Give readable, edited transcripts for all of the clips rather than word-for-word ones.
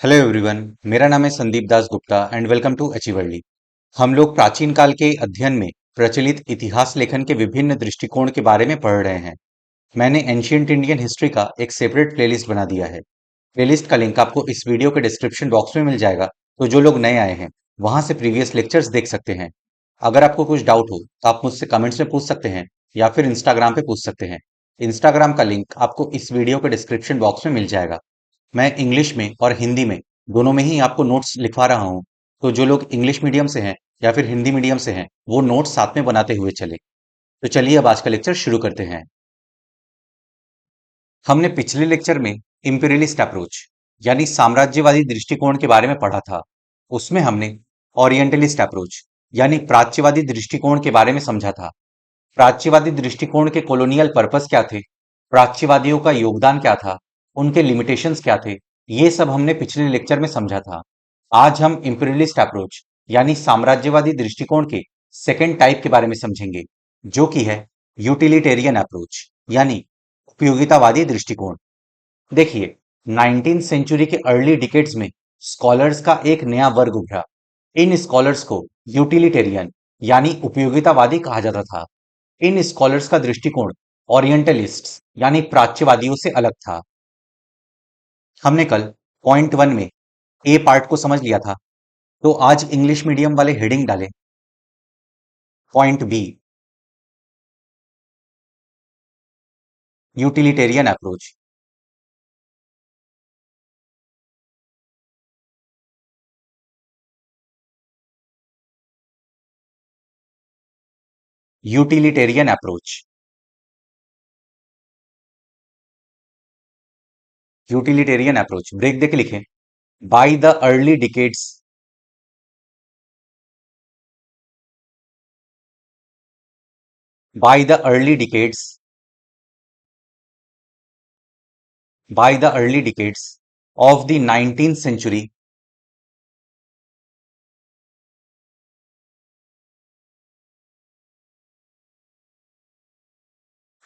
Hello everyone. मेरा नाम है Sandeep Das Gupta and welcome to अचीवर्ली। हम लोग प्राचीन काल के अध्ययन में प्रचलित इतिहास लेखन के विभिन्न दृष्टिकोण के बारे में पढ़ रहे हैं। मैंने एंशियंट इंडियन हिस्ट्री का एक सेपरेट प्लेलिस्ट बना दिया है। प्लेलिस्ट का लिंक आपको इस वीडियो के डिस्क्रिप्शन बॉक्स में मिल जाएगा, तो जो लोग नए आए हैं वहां से प्रीवियस लेक्चर्स देख सकते हैं। अगर आपको कुछ डाउट हो तो आप मुझसे कमेंट्स में पूछ सकते हैं या फिर इंस्टाग्राम पे पूछ सकते हैं। इंस्टाग्राम का लिंक आपको इस वीडियो के डिस्क्रिप्शन बॉक्स में मिल जाएगा। मैं इंग्लिश में और हिंदी में दोनों में ही आपको नोट्स लिखवा रहा हूँ, तो जो लोग इंग्लिश मीडियम से हैं या फिर हिंदी मीडियम से हैं वो नोट्स साथ में बनाते हुए चले। तो चलिए अब आज का लेक्चर शुरू करते हैं। हमने पिछले लेक्चर में इंपीरियलिस्ट अप्रोच यानी साम्राज्यवादी दृष्टिकोण के बारे में पढ़ा था। उसमें हमने ओरिएंटलिस्ट अप्रोच यानी प्राच्यवादी दृष्टिकोण के बारे में समझा था। प्राच्यवादी दृष्टिकोण के कॉलोनियल पर्पस क्या थे, प्राच्यवादियों का योगदान क्या था, उनके लिमिटेशंस क्या थे, ये सब हमने पिछले लेक्चर में समझा था। आज हम इंपीरियलिस्ट अप्रोच यानी साम्राज्यवादी दृष्टिकोण के सेकेंड टाइप के बारे में समझेंगे, जो कि है यूटिलिटेरियन अप्रोच यानी उपयोगितावादी दृष्टिकोण। देखिए, 19th सेंचुरी के अर्ली डिकेड्स में स्कॉलर्स का एक नया वर्ग उभरा। इन स्कॉलर्स को यूटिलिटेरियन यानी उपयोगितावादी कहा जाता था। इन स्कॉलर्स का दृष्टिकोण ओरिएंटलिस्ट्स यानी प्राच्यवादियों से अलग था। हमने कल पॉइंट वन में ए पार्ट को समझ लिया था, तो आज इंग्लिश मीडियम वाले हेडिंग डालें point B, utilitarian approach. Utilitarian approach, utilitarian approach break देके लिखें। By the early decades, by the early decades by the early decades of the 19th century,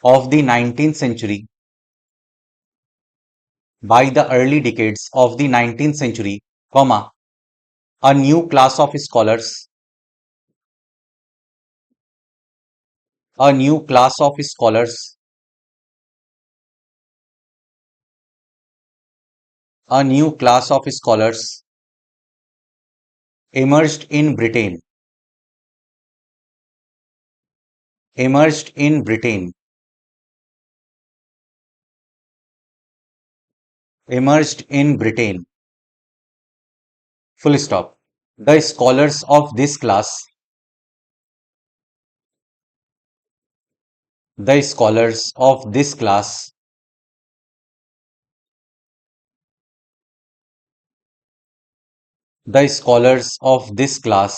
of the 19th century by the early decades of the 19th century, comma, a new class of scholars, a new class of scholars, a new class of scholars emerged in Britain, emerged in Britain, emerged in Britain, full stop. The scholars of this class, the scholars of this class the scholars of this class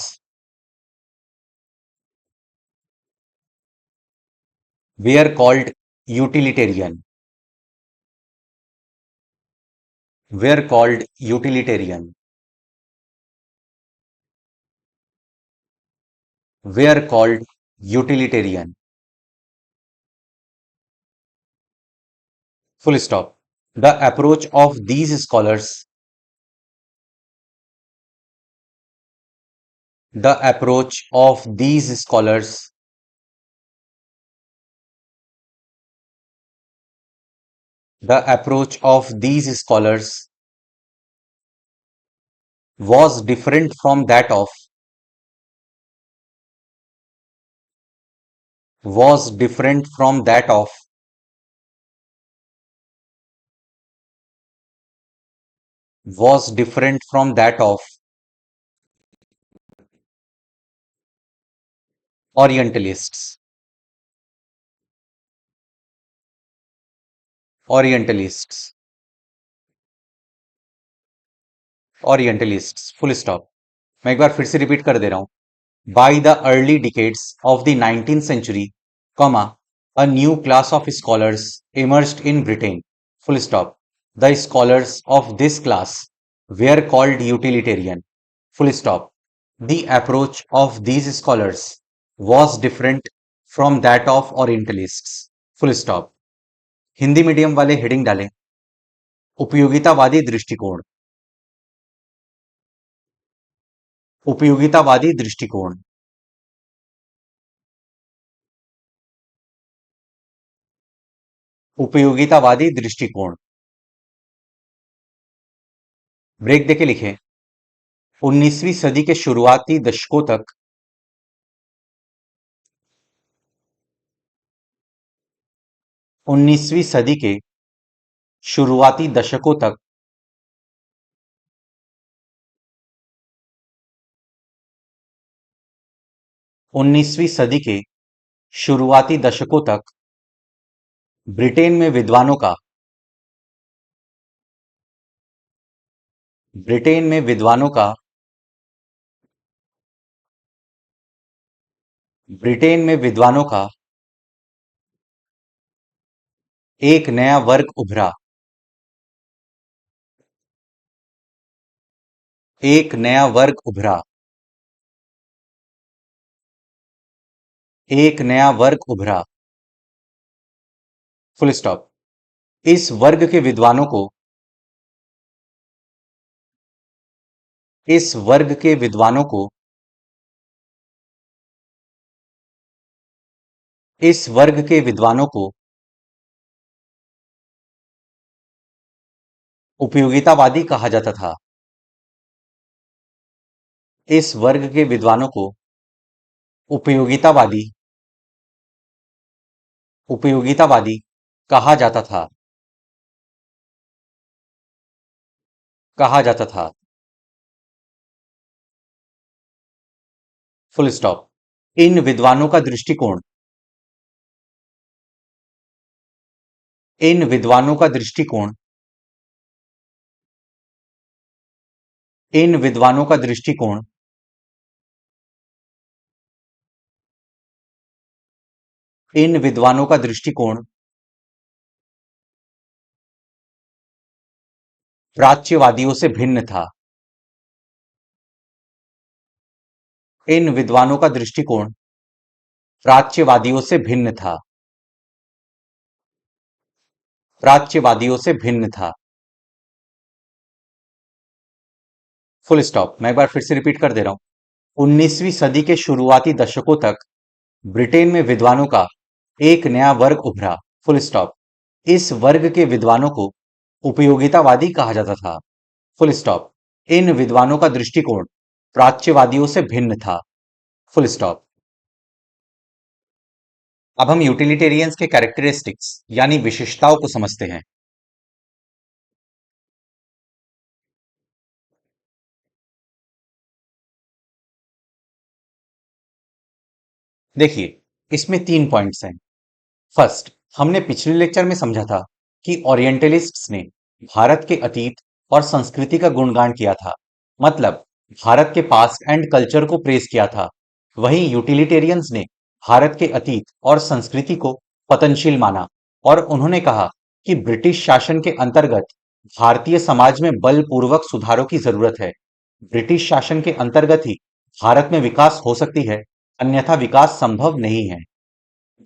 were called utilitarian, were called utilitarian, were called utilitarian, full stop. The approach of these scholars, the approach of these scholars the approach of these scholars was different from that of, was different from that of, was different from that of orientalists, orientalists, orientalists, full stop. मैं एक बार फिर से repeat कर दे रहा हूं। By the early decades of the 19th century, comma, a new class of scholars emerged in Britain. Full stop. The scholars of this class were called utilitarian. Full stop. The approach of these scholars was different from that of orientalists. Full stop. Hindi medium वाले heading डालें उपयोगितावादी दृष्टिकोण। उपयोगितावादी दृष्टिकोण। उपयोगितावादी दृष्टिकोण। Break देके लिखें। 19वीं सदी के शुरुआती दशकों तक 19वीं सदी के शुरुआती दशकों तक 19वीं सदी के शुरुआती दशकों तक ब्रिटेन में विद्वानों का ब्रिटेन में विद्वानों का ब्रिटेन में विद्वानों का एक नया वर्ग उभरा। एक नया वर्ग उभरा। एक नया वर्ग उभरा। Full stop. इस वर्ग के विद्वानों को इस वर्ग के विद्वानों को इस वर्ग के विद्वानों को उपयोगितावादी कहा जाता था। इस वर्ग के विद्वानों को उपयोगितावादी उपयोगितावादी कहा जाता था। कहा जाता था। Full stop. इन विद्वानों का दृष्टिकोण इन विद्वानों का दृष्टिकोण इन विद्वानों का दृष्टिकोण इन विद्वानों का दृष्टिकोण प्राच्यवादियों से भिन्न था। इन विद्वानों का दृष्टिकोण प्राच्यवादियों से भिन्न था। प्राच्यवादियों से भिन्न था। Full stop. मैं एक बार फिर से रिपीट कर दे रहा हूं। 19वीं सदी के शुरुआती दशकों तक ब्रिटेन में विद्वानों का एक नया वर्ग उभरा। Full stop. इस वर्ग के विद्वानों को उपयोगितावादी कहा जाता था। Full stop. इन विद्वानों का दृष्टिकोण प्राच्यवादियों से भिन्न था। Full stop. अब हम यूटिलिटेरियंस के कैरेक्टरिस्टिक्स यानी विशेषताओं को समझते हैं। देखिए, इसमें 3 पॉइंट्स हैं। फर्स्ट, हमने पिछले लेक्चर में समझा था कि ओरिएंटलिस्ट्स ने भारत के अतीत और संस्कृति का गुणगान किया था, मतलब भारत के पास्ट एंड कल्चर को प्रेज किया था। वहीं यूटिलिटेरियंस ने भारत के अतीत और संस्कृति को पतनशील माना और उन्होंने कहा कि ब्रिटिश शासन के अंतर्गत भारतीय समाज में बलपूर्वक सुधारों की जरूरत है। ब्रिटिश शासन के अंतर्गत ही भारत में विकास हो सकती है, अन्यथा विकास संभव नहीं है।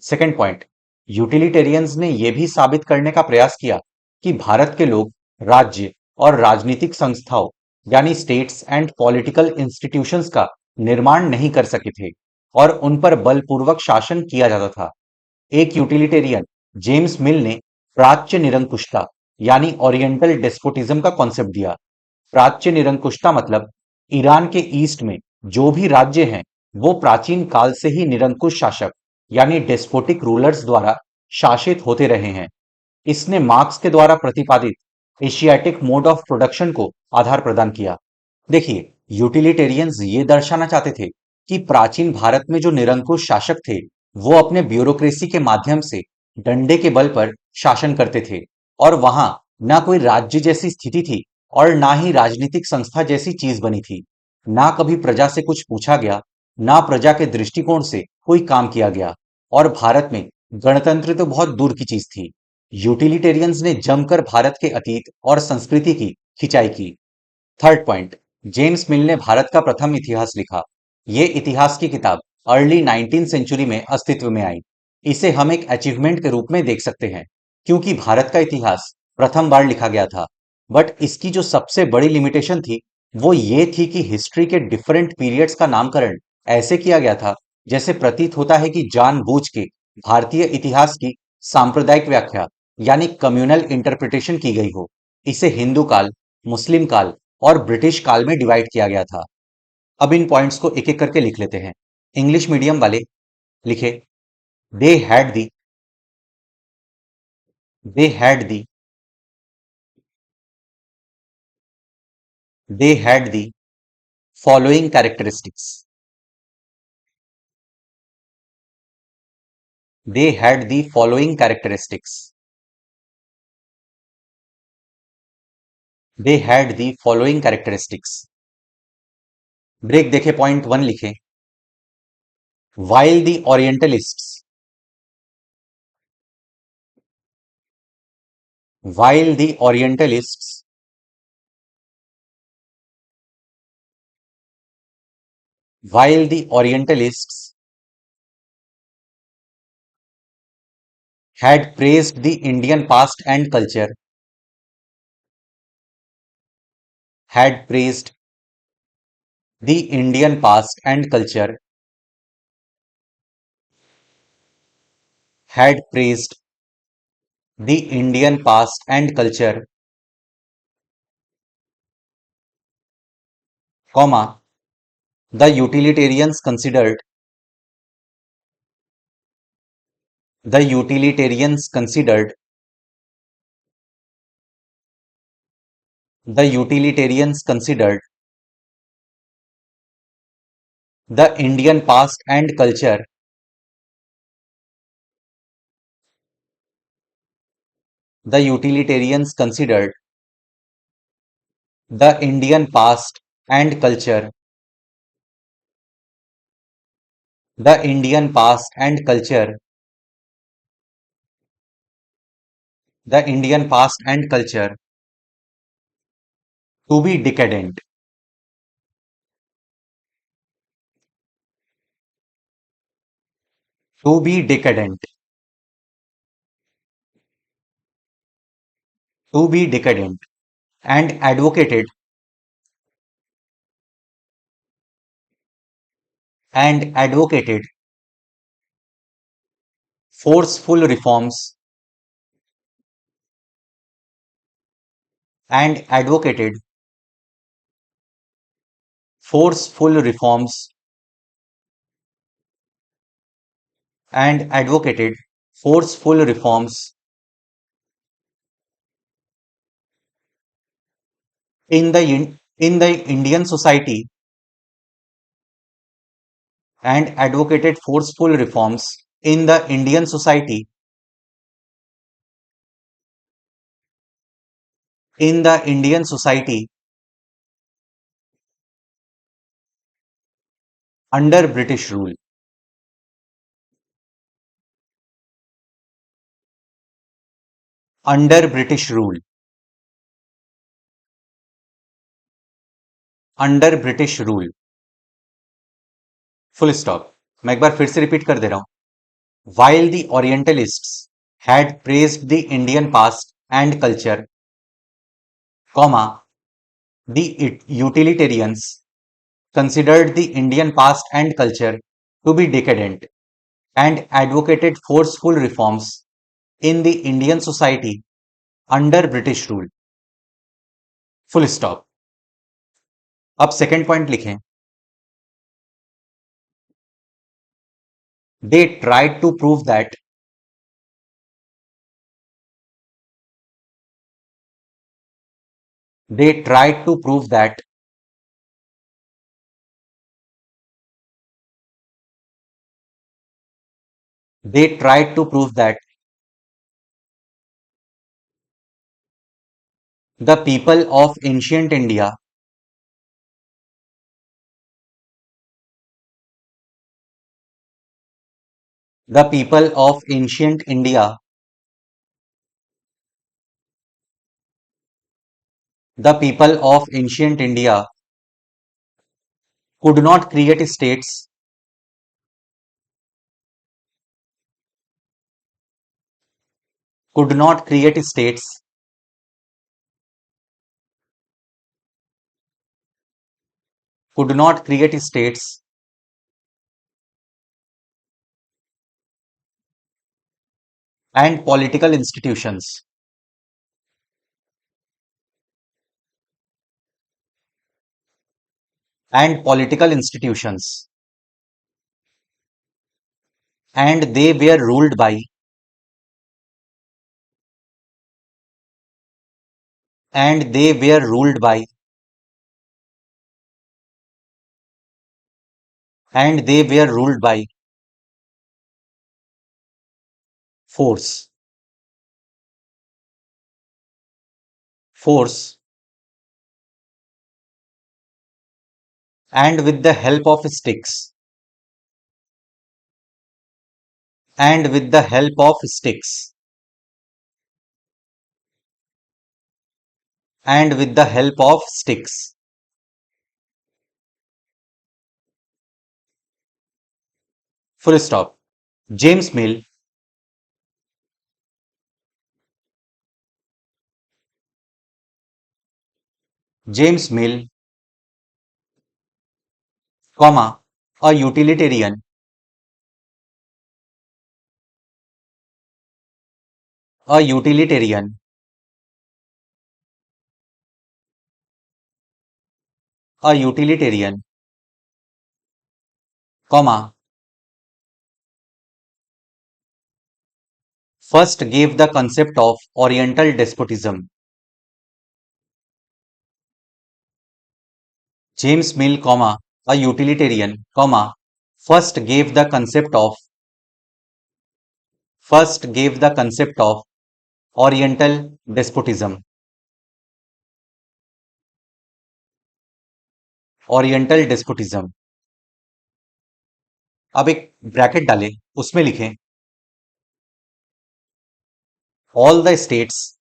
सेकंड पॉइंट, यूटिलिटेरियंस ने यह भी साबित करने का प्रयास किया कि भारत के लोग राज्य और राजनीतिक संस्थाओं यानी स्टेट्स एंड पॉलिटिकल इंस्टीट्यूशंस का निर्माण नहीं कर सके थे और उन पर बलपूर्वक शासन किया जाता था। एक यूटिलिटेरियन जेम्स मिल ने प्राच्य निरंकुशता यानी ओरिएंटल डेस्पोटिज्म का कॉन्सेप्ट दिया। प्राच्य निरंकुशता मतलब ईरान के ईस्ट में जो भी राज्य हैं वो प्राचीन काल से ही निरंकुश शासक यानी डेस्पोटिक रूलर्स द्वारा शासित होते रहे हैं। इसने मार्क्स के द्वारा प्रतिपादित एशियाटिक मोड ऑफ प्रोडक्शन को आधार प्रदान किया। देखिए, यूटिलिटेरियंस ये दर्शाना चाहते थे कि प्राचीन भारत में जो निरंकुश शासक थे वो अपने ब्यूरोक्रेसी के माध्यम से डंडे के बल पर शासन करते थे और वहां ना कोई राज्य जैसी स्थिति थी और ना ही राजनीतिक संस्था जैसी चीज बनी थी। ना कभी प्रजा से कुछ पूछा गया, ना प्रजा के दृष्टिकोण से कोई काम किया गया और भारत में गणतंत्र तो बहुत दूर की चीज थी। यूटिलिटेरियंस ने जमकर भारत के अतीत और संस्कृति की खिंचाई की। थर्ड पॉइंट, जेम्स मिल ने भारत का प्रथम इतिहास लिखा। ये इतिहास की किताब अर्ली 19th सेंचुरी में अस्तित्व में आई। इसे हम एक अचीवमेंट के रूप में देख सकते हैं क्योंकि भारत का इतिहास प्रथम बार लिखा गया था। बट इसकी जो सबसे बड़ी लिमिटेशन थी वो ये थी कि हिस्ट्री के डिफरेंट पीरियड्स का नामकरण ऐसे किया गया था जैसे प्रतीत होता है कि जानबूझ के भारतीय इतिहास की सांप्रदायिक व्याख्या यानी कम्युनल इंटरप्रिटेशन की गई हो। इसे हिंदू काल, मुस्लिम काल और ब्रिटिश काल में डिवाइड किया गया था। अब इन पॉइंट्स को एक एक करके लिख लेते हैं। इंग्लिश मीडियम वाले लिखे, they had the they had the they had the following characteristics. They had the following characteristics. They had the following characteristics. Break देखे पॉइंट वन लिखे, while the Orientalists, while the Orientalists, while the Orientalists had praised the Indian past and culture, had praised the Indian past and culture, had praised the Indian past and culture, comma, the utilitarians considered, the utilitarians considered, the utilitarians considered the Indian past and culture, the utilitarians considered the Indian past and culture, the Indian past and culture, the Indian past and culture to be decadent, to be decadent, to be decadent, and advocated forceful reforms and advocated forceful reforms and advocated forceful reforms in the Indian society and advocated forceful reforms in the Indian society in the Indian society under British rule. Under British rule. Under British rule. Full stop. मैं एक बार फिर से repeat कर दे रहा हूं. While the Orientalists had praised the Indian past and culture, comma, the utilitarians considered the Indian past and culture to be decadent and advocated forceful reforms in the Indian society under British rule. Full stop. अब second point लिखें. They tried to prove that they tried to prove that they tried to prove that the people of ancient India the people of ancient India the people of ancient India could not create states could not create states could not create states and political institutions and political institutions, and they were ruled by and they were ruled by and they were ruled by force force and with the help of sticks and with the help of sticks and with the help of sticks. Full stop. James Mill, James Mill, comma, a utilitarian, a utilitarian, a utilitarian, comma, first gave the concept of Oriental despotism. James Mill, comma, a utilitarian, comma, first gave the concept of first gave the concept of Oriental despotism. Oriental despotism. अब एक bracket डालें, उसमें लिखें all the states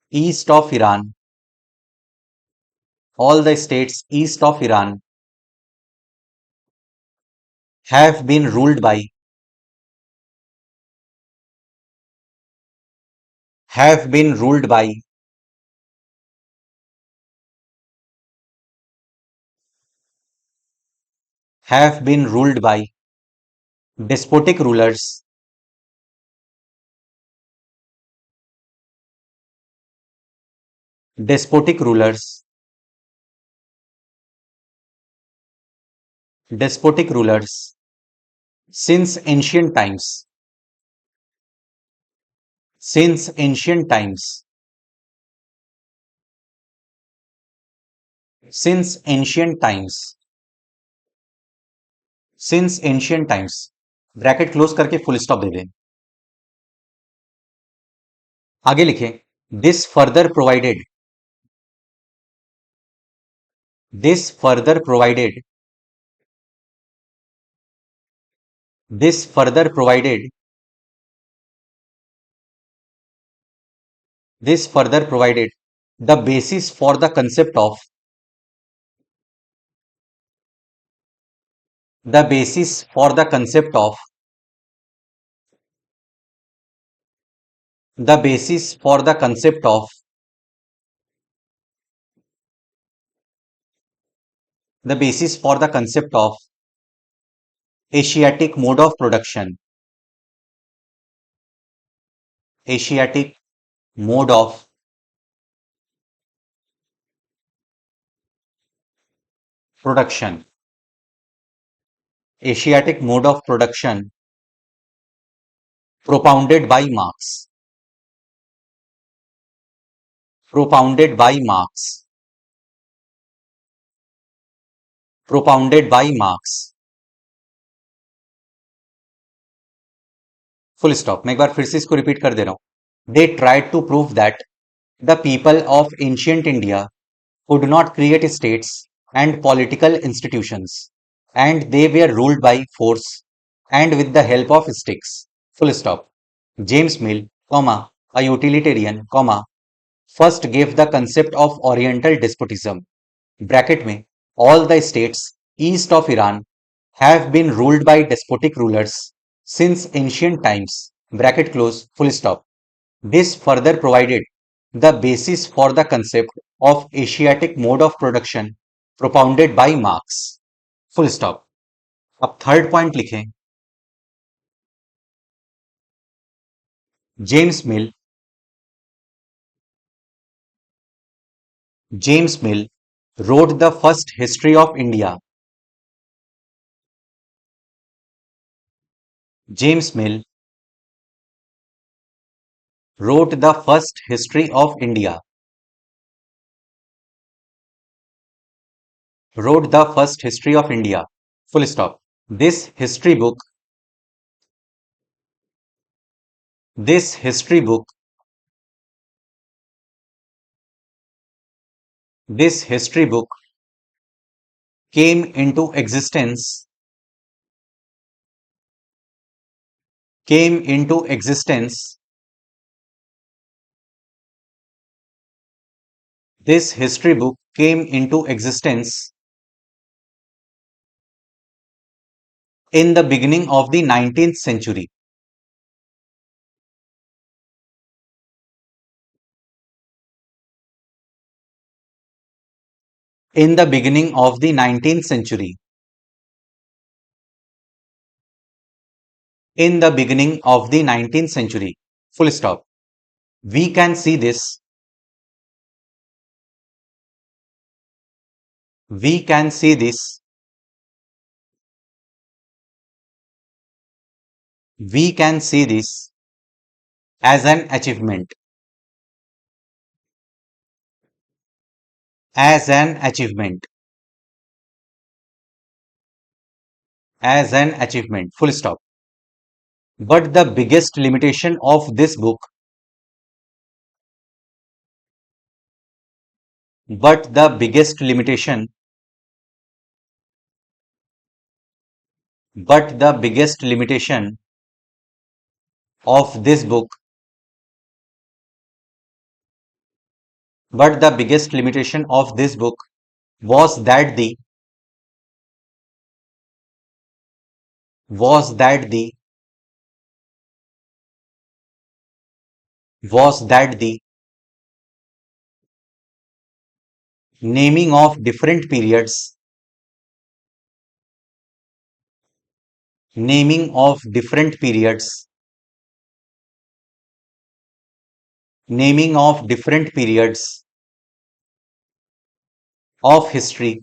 east of Iran all the states east of Iran have been ruled by have been ruled by have been ruled by despotic rulers despotic rulers despotic rulers since ancient times since ancient times since ancient times since ancient times bracket close करके full stop दे दें आगे लिखें this further provided this further provided this further provided this further provided the basis for the concept of the basis for the concept of the basis for the concept of the basis for the concept of Asiatic mode of production Asiatic mode of production Asiatic mode of production propounded by Marx propounded by Marx propounded by Marx full stop मैं एक बार फिर से इसको repeat कर दे रहा हूं they tried to prove that the people of ancient India could not create states and political institutions, and they were ruled by force and with the help of sticks. Full stop. James Mill, comma, a utilitarian, comma, first gave the concept of Oriental despotism. Bracket में all the states east of Iran have been ruled by despotic rulers since ancient times, bracket close, full stop. This further provided the basis for the concept of Asiatic mode of production propounded by Marx, full stop. अब third point लिखें. James mill James Mill wrote the first history of India. James Mill wrote the first history of India. Wrote the first history of India. Full stop. This history book, this history book, this history book came into existence, came into existence. This history book came into existence in the beginning of the 19th century. In the beginning of the 19th century. In the beginning of the 19th century. Full stop. We can see this. We can see this. We can see this as an achievement. As an achievement. As an achievement. Full stop. But the biggest limitation of this book, but the biggest limitation, but the biggest limitation of this book, but the biggest limitation of this book was that the, was that the, was that the naming of different periods, naming of different periods, naming of different periods of history,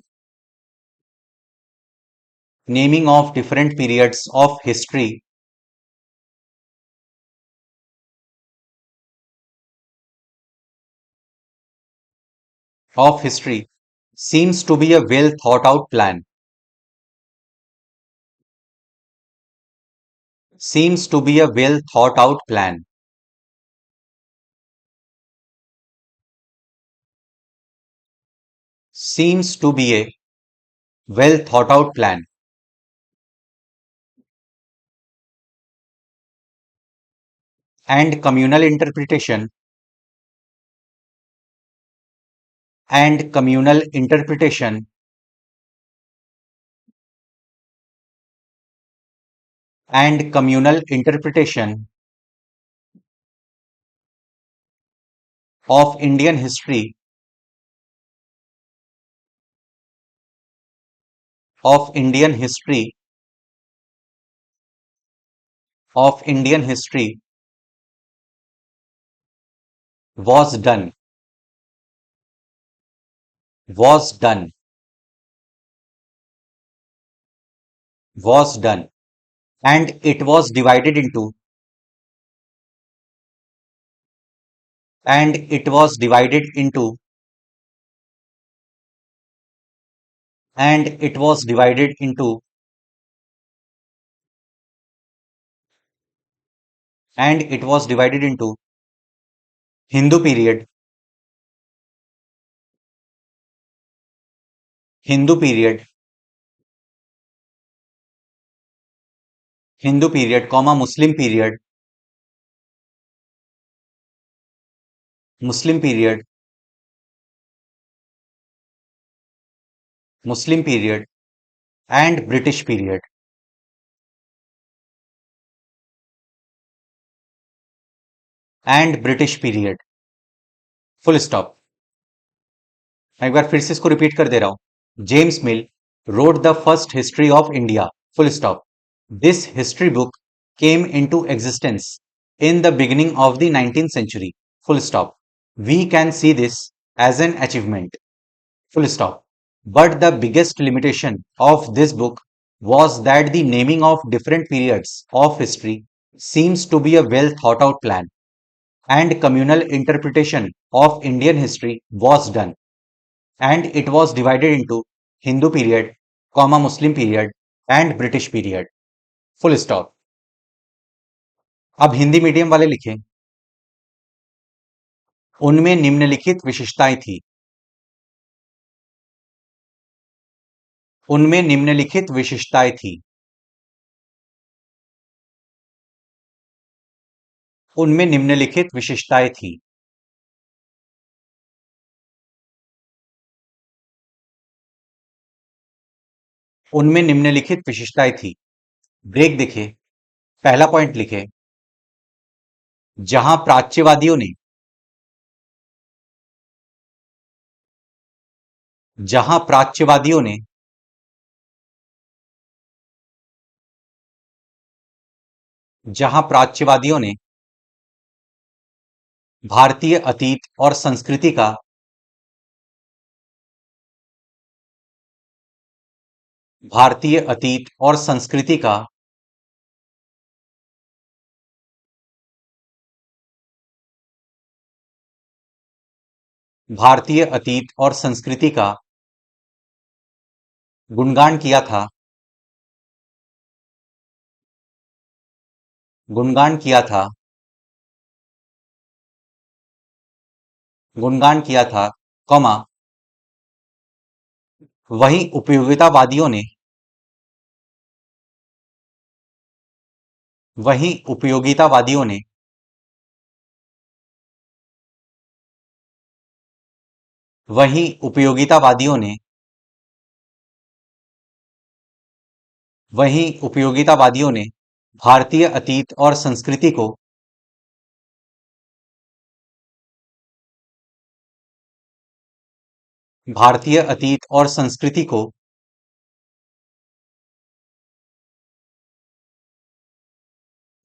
naming of different periods of history seems to be a well thought out plan, seems to be a well thought out plan, seems to be a well thought out plan. And communal interpretation, and communal interpretation, and communal interpretation of Indian history, of Indian history, of Indian history was done, was done, was done, and it was divided into, and it was divided into, and it was divided into, and it was divided into Hindu period, Hindu period, Hindu period, comma Muslim period, Muslim period, Muslim period, and British period. And British period. Full stop. मैं एक बार फिर से इसको repeat कर दे रहा हूं. James mill wrote the first history of India. Full stop. This history book came into existence in the beginning of the 19th century. Full stop. We can see this as an achievement. Full stop. But the biggest limitation of this book was that the naming of different periods of history seems to be a well thought out plan, and communal interpretation of Indian history was done, and it was divided into Hindu period, comma Muslim period and British period. Full stop. अब Hindi medium वाले लिखें. उनमें निम्नलिखित विशेषताएं थी. उनमें निम्नलिखित विशेषताएं थी. उनमें निम्नलिखित विशेषताएं थी. उनमें निम्नलिखित विशेषताएं थी. ब्रेक देखिए. पहला पॉइंट लिखे. जहां प्राच्यवादियों ने जहां प्राच्यवादियों ने जहां प्राच्यवादियों ने भारतीय अतीत और संस्कृति का भारतीय अतीत और संस्कृति का भारतीय अतीत और संस्कृति का गुणगान किया था. गुणगान किया था. गुणगान किया था, कॉमा वहीं उपयोगितावादियों ने वहीं उपयोगितावादियों ने वहीं उपयोगितावादियों ने वहीं उपयोगितावादियों ने भारतीय अतीत और संस्कृति को भारतीय अतीत और संस्कृति को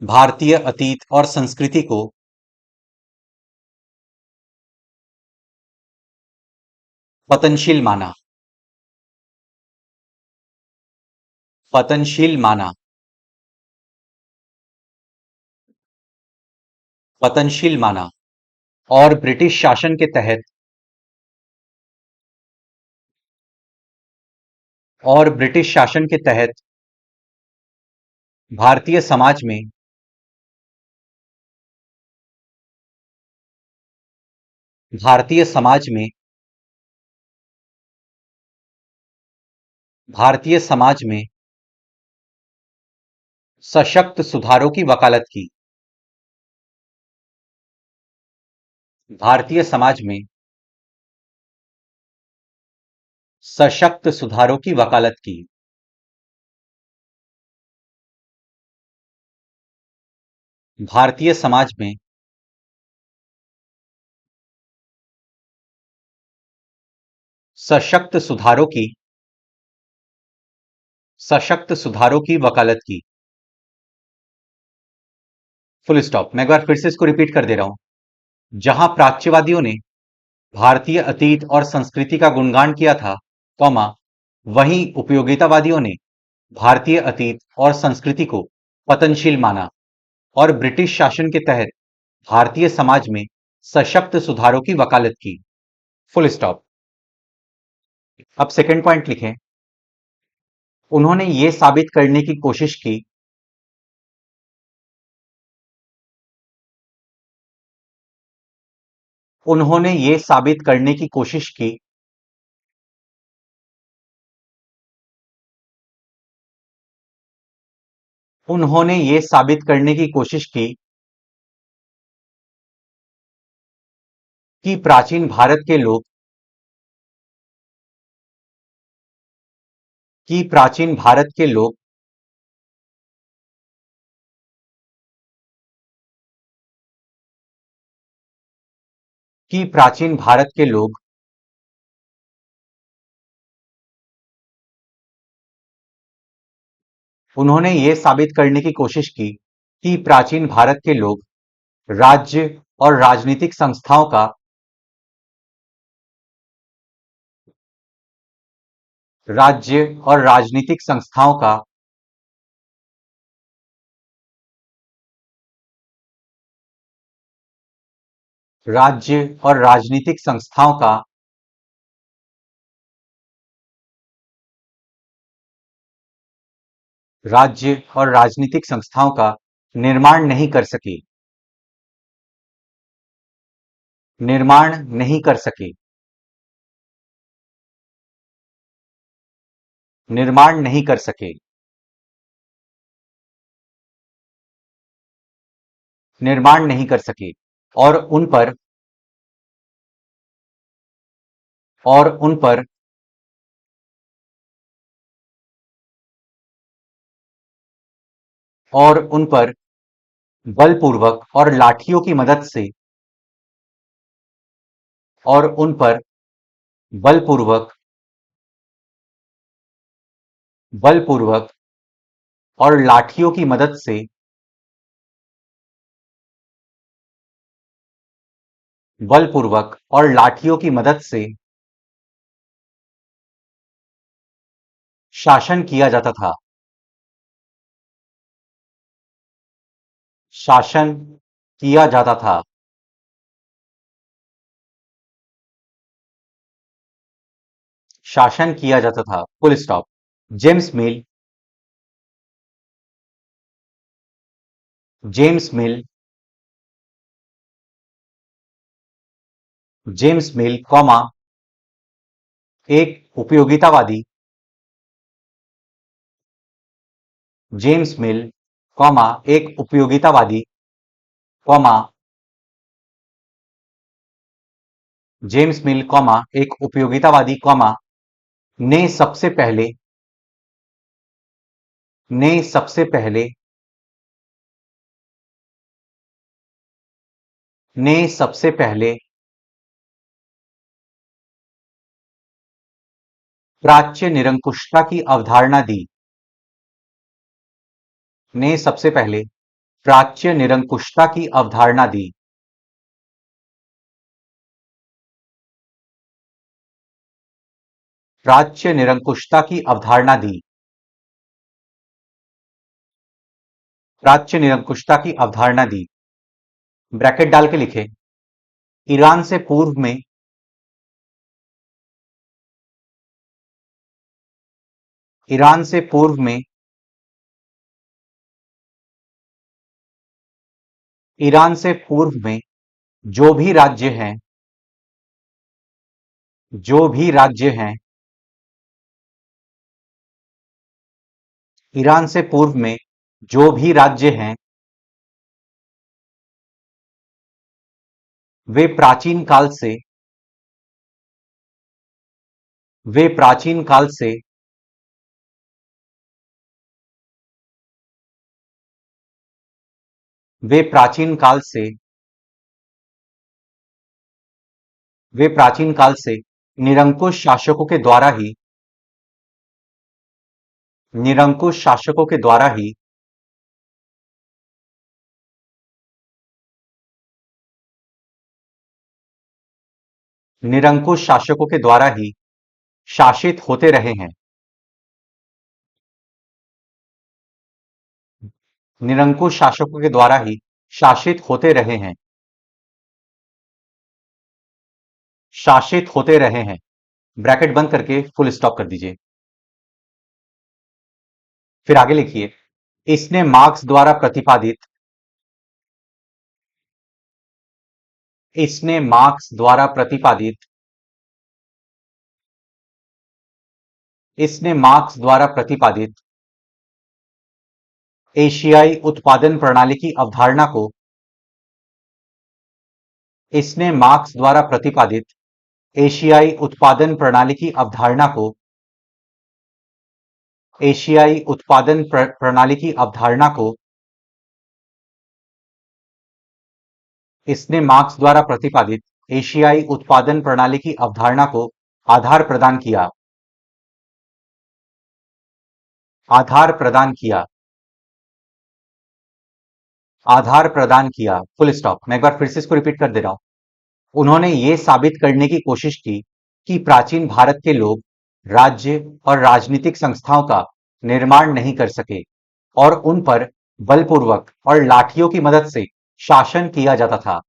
भारतीय अतीत और संस्कृति को पतनशील माना. पतनशील माना. पतनशील माना. और ब्रिटिश शासन के तहत और ब्रिटिश शासन के तहत भारतीय समाज में भारतीय समाज में भारतीय समाज में सशक्त सुधारों की वकालत की. भारतीय समाज में सशक्त सुधारों की वकालत की. भारतीय समाज में सशक्त सुधारों की सशक्त सुधारों की वकालत की. Full stop. मैं एक बार फिर से इसको रिपीट कर दे रहा हूं. जहां प्राच्यवादियों ने भारतीय अतीत और संस्कृति का गुणगान किया था, कॉमा वहीं उपयोगितावादियों ने भारतीय अतीत और संस्कृति को पतनशील माना और ब्रिटिश शासन के तहत भारतीय समाज में सशक्त सुधारों की वकालत की. Full stop. अब सेकंड पॉइंट लिखें. उन्होंने ये साबित करने की कोशिश की उन्होंने ये साबित करने की कोशिश की उन्होंने ये साबित करने की कोशिश की कि प्राचीन भारत के लोग कि प्राचीन भारत के लोग कि प्राचीन भारत के लोग उन्होंने ये साबित करने की कोशिश की कि प्राचीन भारत के लोग राज्य और राजनीतिक संस्थाओं का राज्य और राजनीतिक संस्थाओं का राज्य और राजनीतिक संस्थाओं का राज्य और राजनीतिक संस्थाओं का निर्माण नहीं कर सकी निर्माण नहीं कर सके निर्माण नहीं कर सके निर्माण नहीं कर सके और उन पर और उन पर और उन पर बलपूर्वक और लाठियों की मदद से और उन पर बलपूर्वक बलपूर्वक और लाठियों की मदद से बलपूर्वक और लाठियों की मदद से शासन किया जाता था शासन किया जाता था शासन किया जाता था फुल स्टॉप जेम्स मिल जेम्स मिल जेम्स मिल कॉमा एक उपयोगितावादी जेम्स मिल कॉमा एक उपयोगितावादी कॉमा जेम्स मिल कॉमा एक उपयोगितावादी कॉमा ने सबसे पहले ने सबसे पहले ने सबसे पहले प्राच्य निरंकुशता की अवधारणा दी ने सबसे पहले प्राच्य निरंकुशता की अवधारणा दी प्राच्य निरंकुशता की अवधारणा दी प्राच्य निरंकुशता की अवधारणा दी ब्रैकेट डाल के लिखे ईरान से पूर्व में ईरान से पूर्व में ईरान से पूर्व में जो भी राज्य हैं जो भी राज्य हैं ईरान से पूर्व में जो भी राज्य हैं वे प्राचीन काल से वे प्राचीन काल से वे प्राचीन काल से वे प्राचीन काल से निरंकुश शासकों के द्वारा ही निरंकुश शासकों के द्वारा ही निरंकुश शासकों के द्वारा ही शासित होते रहे हैं निरंकुश शासकों के द्वारा ही शासित होते रहे हैं शासित होते रहे हैं ब्रैकेट बंद करके फुल स्टॉप कर दीजिए फिर आगे लिखिए इसने मार्क्स द्वारा प्रतिपादित इसने मार्क्स द्वारा प्रतिपादित इसने मार्क्स द्वारा प्रतिपादित एशियाई उत्पादन प्रणाली की अवधारणा को इसने मार्क्स द्वारा प्रतिपादित एशियाई उत्पादन प्रणाली की अवधारणा को एशियाई उत्पादन प्रणाली की अवधारणा को इसने मार्क्स द्वारा प्रतिपादित एशियाई उत्पादन प्रणाली की अवधारणा को आधार प्रदान किया। आधार प्रदान किया। आधार प्रदान किया। Full stop. मैं एक बार फिर से इसको रिपीट कर दे रहा हूं। उन्होंने ये साबित करने की कोशिश की कि प्राचीन भारत के लोग राज्य और राजनीतिक संस्थाओं का निर्माण नहीं कर सके और उन पर बलपूर्वक और लाठियों की मदद से शासन किया जाता था।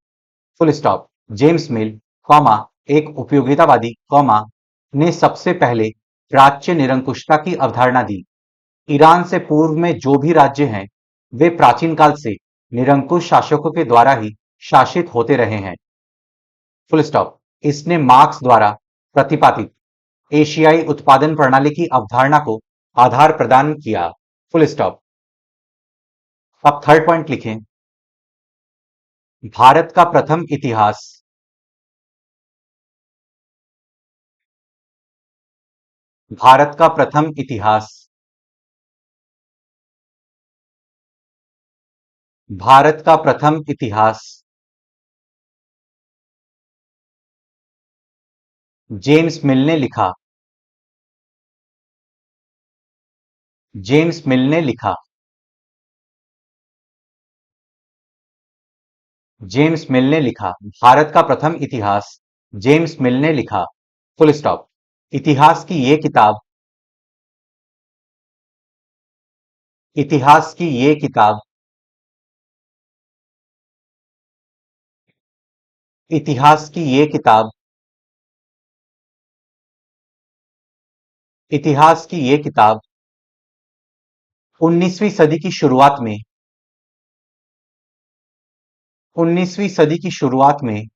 Full stop. जेम्स मिल, कॉमा, एक उपयोगितावादी, कॉमा, ने सबसे पहले प्राच्य निरंकुशता की अवधारणा दी। ईरान से पूर्व में जो भी राज्य हैं, वे प्राचीन काल से निरंकुश शासकों के द्वारा ही शासित होते रहे हैं। Full stop. इसने मार्क्स द्वारा प्रतिपादित एशियाई उत्पादन प्रणाली की अवधारणा को आधार प्रदान किया। Full stop. अब थर्ड पॉइंट लिखें। भारत का प्रथम इतिहास। भारत का प्रथम इतिहास। भारत का प्रथम इतिहास। जेम्स मिल ने लिखा। जेम्स मिल ने लिखा। जेम्स मिल ने लिखा। भारत का प्रथम इतिहास जेम्स मिल ने लिखा। Full stop. इतिहास की ये किताब इतिहास की ये किताब इतिहास की ये किताब इतिहास की ये किताब 19वीं सदी की शुरुआत में 19वीं सदी की शुरुआत में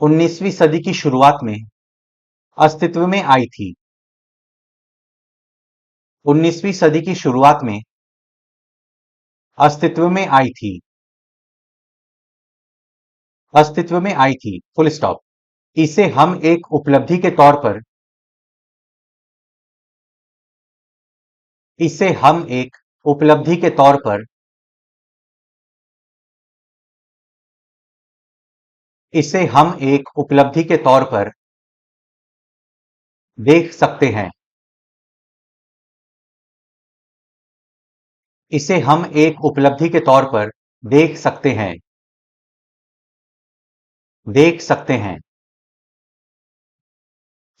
19वीं सदी की शुरुआत में अस्तित्व में आई थी। 19वीं सदी की शुरुआत में अस्तित्व में आई थी। अस्तित्व में आई थी। Full stop. इसे हम एक उपलब्धि के तौर पर इसे हम एक उपलब्धि के तौर पर इसे हम एक उपलब्धि के तौर पर देख सकते हैं। इसे हम एक उपलब्धि के तौर पर देख सकते हैं। देख सकते हैं।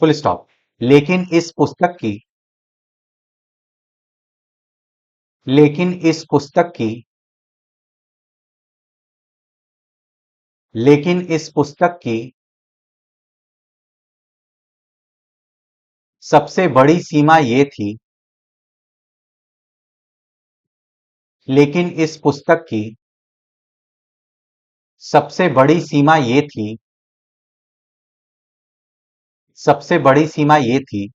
Full stop. लेकिन इस पुस्तक की लेकिन इस पुस्तक की लेकिन इस पुस्तक की सबसे बड़ी सीमा ये थी लेकिन इस पुस्तक की सबसे बड़ी सीमा ये थी सबसे बड़ी सीमा ये थी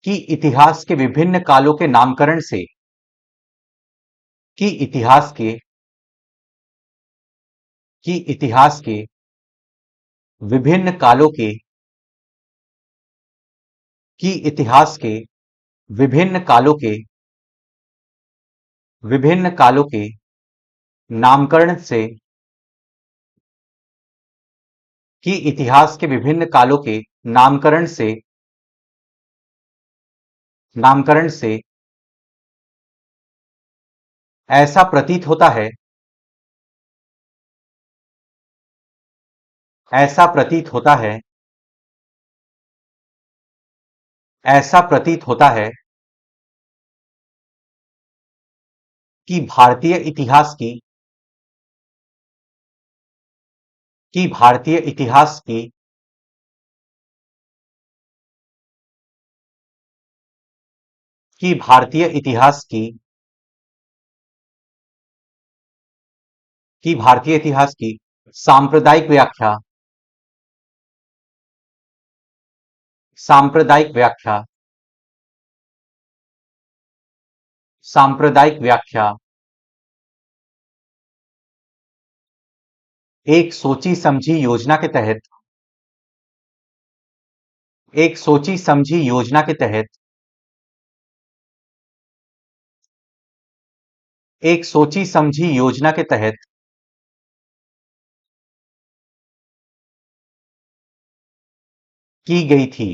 कि इतिहास के विभिन्न कालों के नामकरण से कि इतिहास के कि इतिहास के विभिन्न कालों के कि इतिहास के विभिन्न कालों के विभिन्न कालों के नामकरण से कि इतिहास के विभिन्न कालों के नामकरण से ऐसा प्रतीत होता है ऐसा प्रतीत होता है ऐसा प्रतीत होता है कि भारतीय इतिहास की कि भारतीय इतिहास की कि भारतीय इतिहास की सांप्रदायिक व्याख्या सांप्रदायिक व्याख्या सांप्रदायिक व्याख्या एक सोची समझी योजना के तहत एक सोची समझी योजना के तहत एक सोची समझी योजना के तहत की गई थी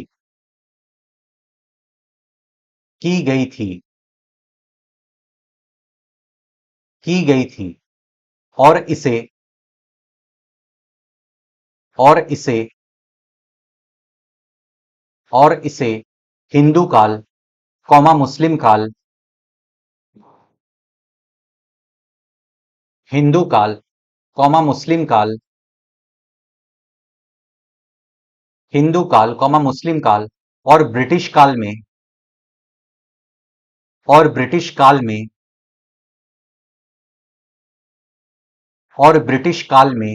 की गई थी की गई थी और इसे और इसे और इसे हिंदू काल मुस्लिम काल हिंदू काल मुस्लिम काल हिंदू काल मुस्लिम काल और ब्रिटिश काल में और ब्रिटिश काल में और ब्रिटिश काल में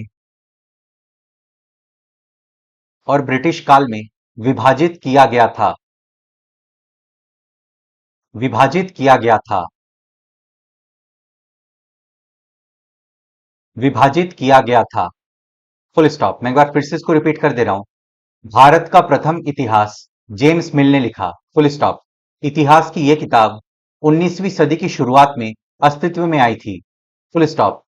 और ब्रिटिश काल में विभाजित किया गया था विभाजित किया गया था विभाजित किया गया था। Full stop. मैं एक बार फिर से इसको रिपीट कर दे रहा हूं। भारत का प्रथम इतिहास जेम्स मिल ने लिखा। Full stop. इतिहास की यह किताब 19वीं सदी की शुरुआत में अस्तित्व में आई थी। Full stop.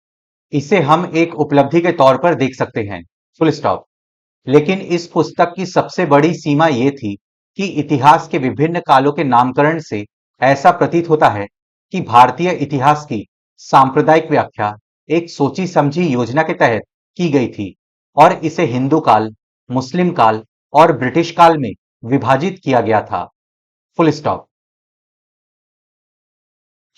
इसे हम एक उपलब्धि के तौर पर देख सकते हैं। Full stop. लेकिन इस पुस्तक की सबसे बड़ी सीमा यह थी कि इतिहास के विभिन्न कालों के नामकरण से ऐसा प्रतीत होता है कि भारतीय इतिहास की सांप्रदायिक व्याख्या एक सोची समझी योजना के तहत की गई थी और इसे हिंदू काल, मुस्लिम काल और ब्रिटिश काल में विभाजित किया गया था। Full stop.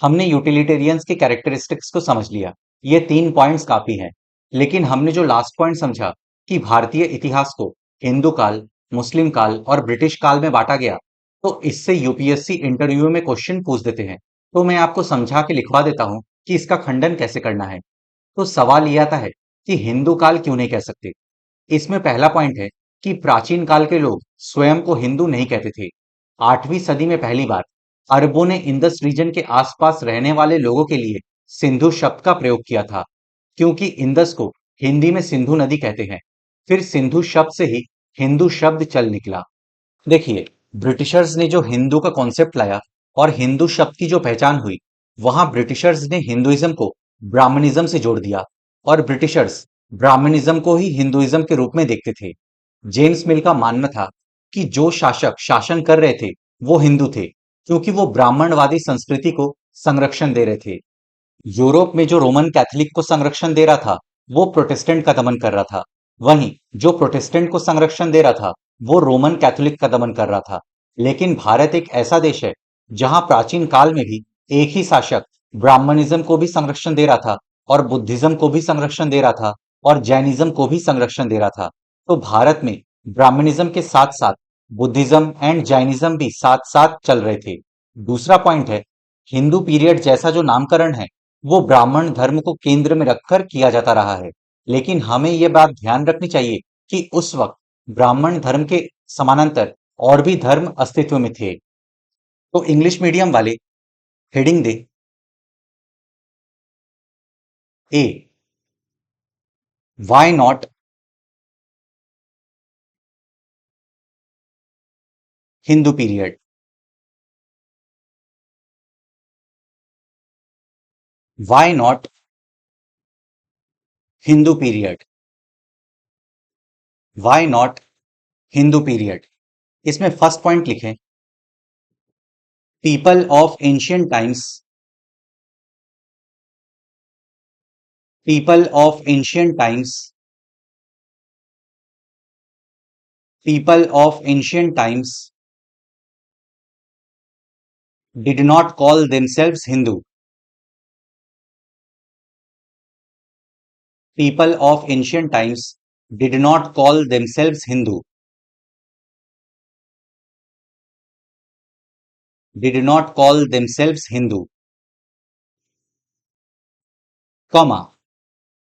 हमने यूटिलिटेरियंस के कैरेक्टरिस्टिक्स को समझ लिया। ये 3 पॉइंट्स काफी हैं। लेकिन हमने जो लास्ट पॉइंट समझा कि भारतीय इतिहास को हिंदू काल, मुस्लिम काल और ब्रिटिश काल में बांटा गया, तो इससे यूपीएससी इंटरव्यू में क्वेश्चन पूछ देते हैं। तो मैं आपको समझा के लिखवा देता हूं कि इसका खंडन कैसे करना है। तो सवाल ये आता है कि हिंदू काल क्यों नहीं कह सकते। इसमें पहला पॉइंट है कि प्राचीन काल के लोग स्वयं को हिंदू नहीं कहते थे। 8वीं सदी में पहली बार अरबों ने इंडस रीजन के आसपास रहने वाले लोगों के लिए सिंधु शब्द का प्रयोग किया था, क्योंकि इंडस को हिंदी में सिंधु नदी कहते हैं। फिर सिंधु शब्द से ही हिंदू शब्द चल निकला। देखिए, ब्रिटिशर्स ने जो हिंदू का कॉन्सेप्ट लाया और हिंदू शब्द की जो पहचान हुई, वहां ब्रिटिशर्स ने हिंदुइज्म को ब्राह्मणिज्म से जोड़ दिया और ब्रिटिशर्स ब्राह्मणिज्म को ही हिंदुइज्म के रूप में देखते थे। जेम्स मिल का मानना था कि जो शासक शासन कर रहे थे वो हिंदू थे, क्योंकि वो ब्राह्मणवादी संस्कृति को संरक्षण दे रहे थे। यूरोप में जो रोमन कैथोलिक को संरक्षण दे रहा था, वो प्रोटेस्टेंट का दमन कर रहा था। वहीं जो प्रोटेस्टेंट को संरक्षण दे रहा था, वो रोमन कैथोलिक का दमन कर रहा था। लेकिन भारत एक ऐसा देश है जहां प्राचीन काल में भी एक ही शासक ब्राह्मणिज्म को भी संरक्षण दे रहा था और बुद्धिज्म को भी संरक्षण दे रहा था और जैनिज्म को भी संरक्षण दे रहा था। तो भारत में ब्राह्मणिज्म के साथ साथ बुद्धिज्म एंड जैनिज्म भी साथ साथ चल रहे थे। दूसरा पॉइंट है, हिंदू पीरियड जैसा जो नामकरण है वो ब्राह्मण धर्म को केंद्र में रखकर किया जाता रहा है। लेकिन हमें यह बात ध्यान रखनी चाहिए कि उस वक्त ब्राह्मण धर्म के समानांतर और भी धर्म अस्तित्व में थे। तो इंग्लिश मीडियम वाले हेडिंग दे A, why not Hindu period, why not Hindu period, why not Hindu period. इसमें फर्स्ट पॉइंट लिखें, people of ancient times, people of ancient times, people of ancient times did not call themselves Hindu. People of ancient times did not call themselves Hindu. Did not call themselves Hindu, comma,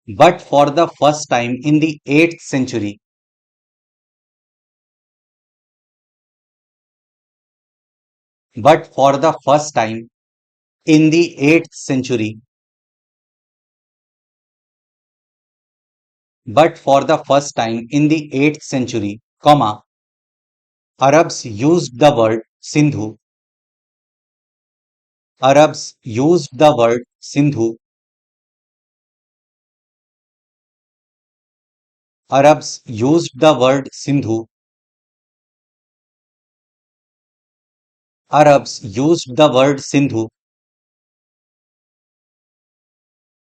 but for the first time in the 8th century, but for the first time in the 8th century, but for the first time in the 8th century, comma, Arabs used the word Sindhu. Arabs used the word Sindhu. Arabs used the word Sindhu. Arabs used the word Sindhu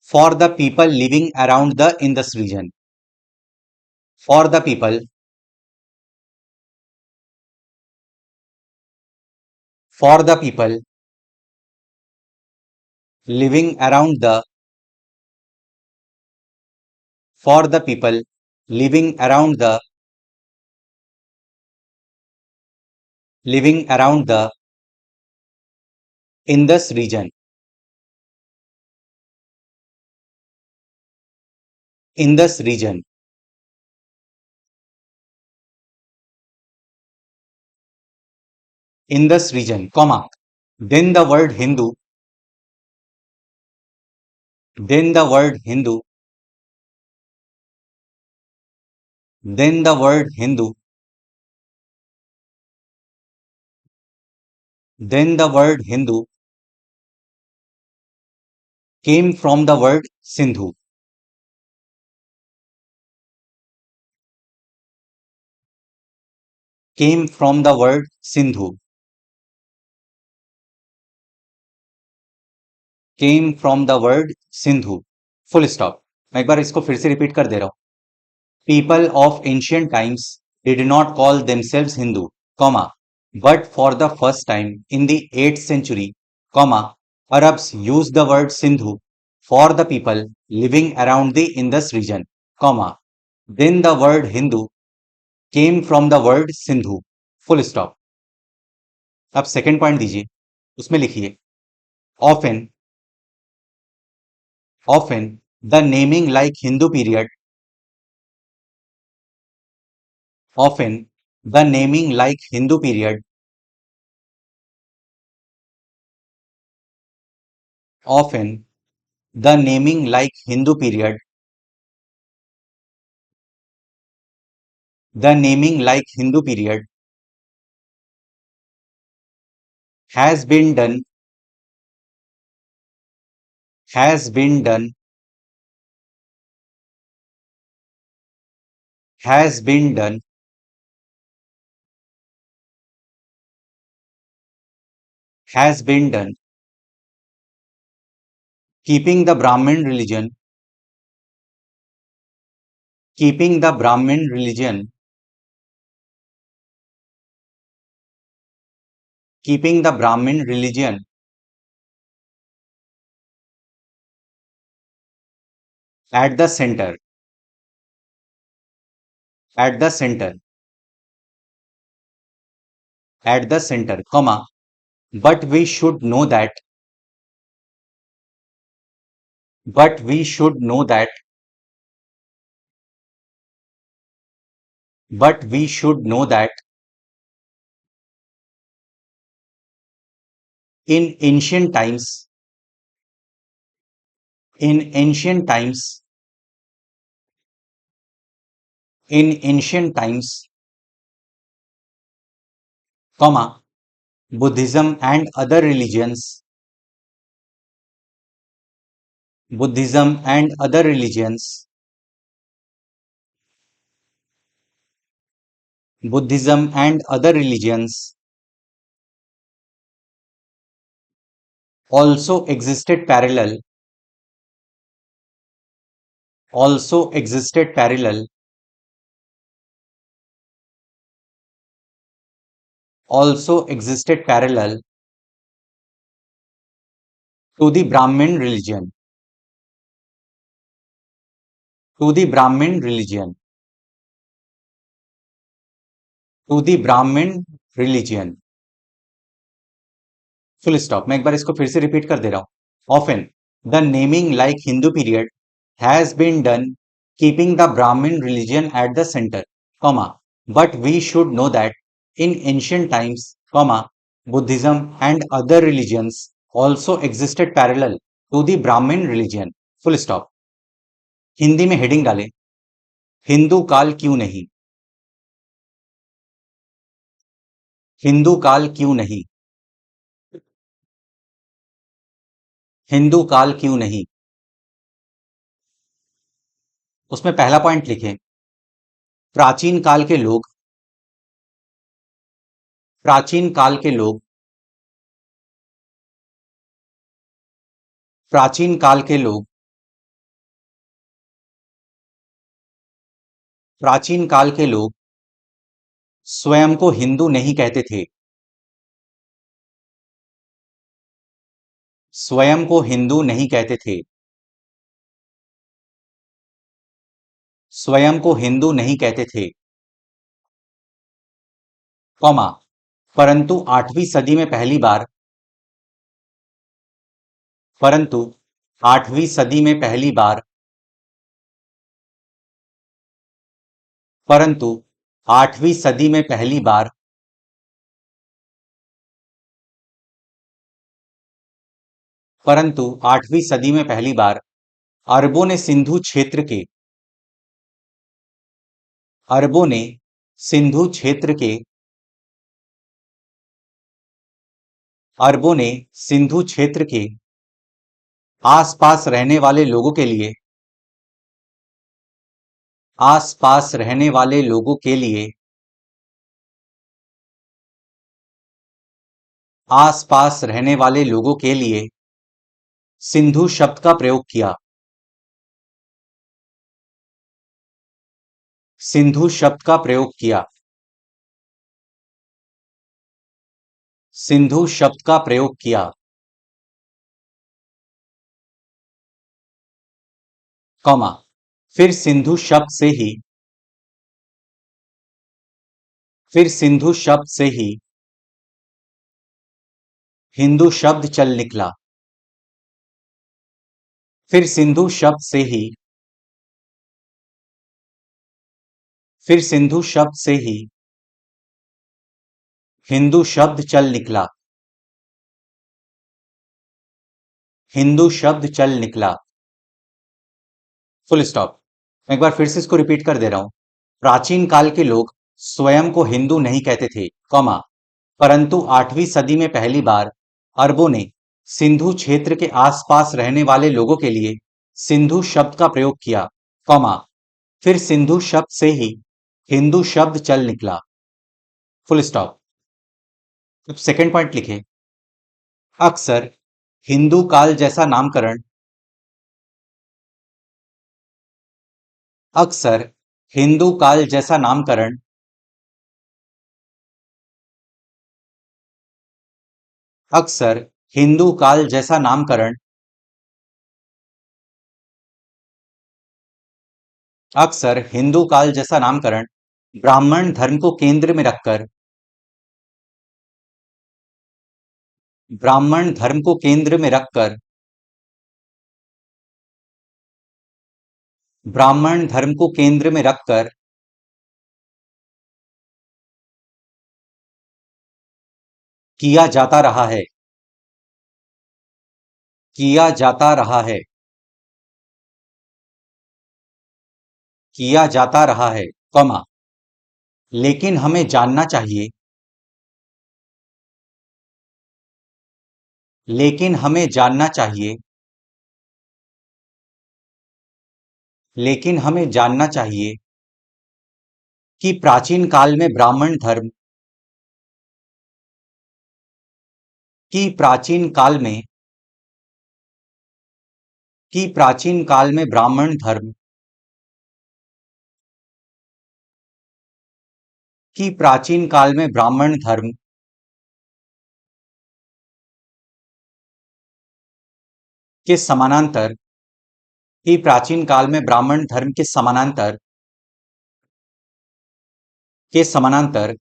for the people living around the Indus region. For the people, for the people living around the, for the people living around the, living around the Indus region. Indus region. Indus region, comma. Then the word Hindu, then the word Hindu, then the word Hindu, then the word Hindu came from the word Sindhu, came from the word Sindhu, came from the word Sindhu. Full stop. मैं एक बार इसको फिर से repeat कर दे रहा हूं. People of ancient times did not call themselves Hindu, comma, but for the first time in the 8th century, comma, Arabs used the word Sindhu for the people living around the Indus region, comma, then the word Hindu came from the word Sindhu. Full stop. अब second point दीजिए, उसमें लिखिए often, often the naming like Hindu period, often the naming like Hindu period, often the naming like Hindu period, the naming like Hindu period has been done, has been done, has been done, has been done, keeping the Brahmin religion, keeping the Brahmin religion, keeping the Brahmin religion at the center, at the center, at the center, comma, but we should know that, but we should know that, but we should know that in ancient times, in ancient times, in ancient times, comma, Buddhism and other religions, Buddhism and other religions, Buddhism and other religions also existed parallel, also existed parallel, also existed parallel to the Brahmin religion, to the Brahmin religion, to the Brahmin religion. Full stop. मैं एक बार इसको फिर से repeat कर दे रहा हूं. Often the naming like Hindu period has been done keeping the Brahmin religion at the centre, comma, but we should know that in ancient times, comma, Buddhism and other religions also existed parallel to the Brahmin religion. Full stop. Hindi में heading डालें, हिंदू काल क्यों नहीं. हिंदू काल क्यों नहीं? हिंदू काल क्यों नहीं? उसमें पहला पॉइंट लिखें, प्राचीन काल के लोग, प्राचीन काल के लोग, प्राचीन काल के लोग, प्राचीन काल के लोग स्वयं को हिंदू नहीं कहते थे, स्वयं को हिंदू नहीं कहते थे, स्वयं को हिंदू नहीं कहते थे, कॉमा, परंतु 8वीं सदी में पहली बार, परंतु 8वीं सदी में पहली बार, परंतु 8वीं सदी में पहली बार, परंतु 8वीं सदी में पहली बार अरबों ने सिंधु क्षेत्र के, अरबों ने सिंधु क्षेत्र के, अरबों ने सिंधु क्षेत्र के आसपास रहने वाले लोगों के लिए, आसपास रहने वाले लोगों के लिए, आसपास रहने वाले लोगों के लिए सिंधु शब्द का प्रयोग किया, सिंधु शब्द का प्रयोग किया, सिंधु शब्द का प्रयोग किया, कॉमा, फिर सिंधु शब्द से ही, फिर सिंधु शब्द से ही हिंदू शब्द चल निकला, फिर सिंधु शब्द से ही, फिर सिंधु शब्द से ही हिंदू शब्द चल निकला, हिंदू शब्द चल निकला, फुल स्टॉप। मैं एक बार फिर से इसको रिपीट कर दे रहा हूं, प्राचीन काल के लोग स्वयं को हिंदू नहीं कहते थे, कॉमा, परंतु 8वीं सदी में पहली बार अरबों ने सिंधु क्षेत्र के आसपास रहने वाले लोगों के लिए सिंधु शब्द का प्रयोग किया, कॉमा, फिर सिंधु शब्द से ही हिंदू शब्द चल निकला, फुल स्टॉप। अब सेकेंड पॉइंट लिखे, अक्सर हिंदू काल जैसा नामकरण, अक्सर हिंदू काल जैसा नामकरण अक्सर हिंदू काल जैसा नामकरण अक्सर हिंदू काल जैसा नामकरण ब्राह्मण धर्म को केंद्र में रखकर, ब्राह्मण धर्म को केंद्र में रखकर, ब्राह्मण धर्म को केंद्र में रखकर किया जाता रहा है, किया जाता रहा है, किया जाता रहा है, कॉमा, लेकिन हमें जानना चाहिए, लेकिन हमें जानना चाहिए, लेकिन हमें जानना चाहिए कि प्राचीन काल में ब्राह्मण धर्म, कि प्राचीन काल में, कि प्राचीन काल में ब्राह्मण धर्म, कि प्राचीन काल में ब्राह्मण धर्म के समानांतर, कि प्राचीन काल में ब्राह्मण धर्म के समानांतर, के समानांतर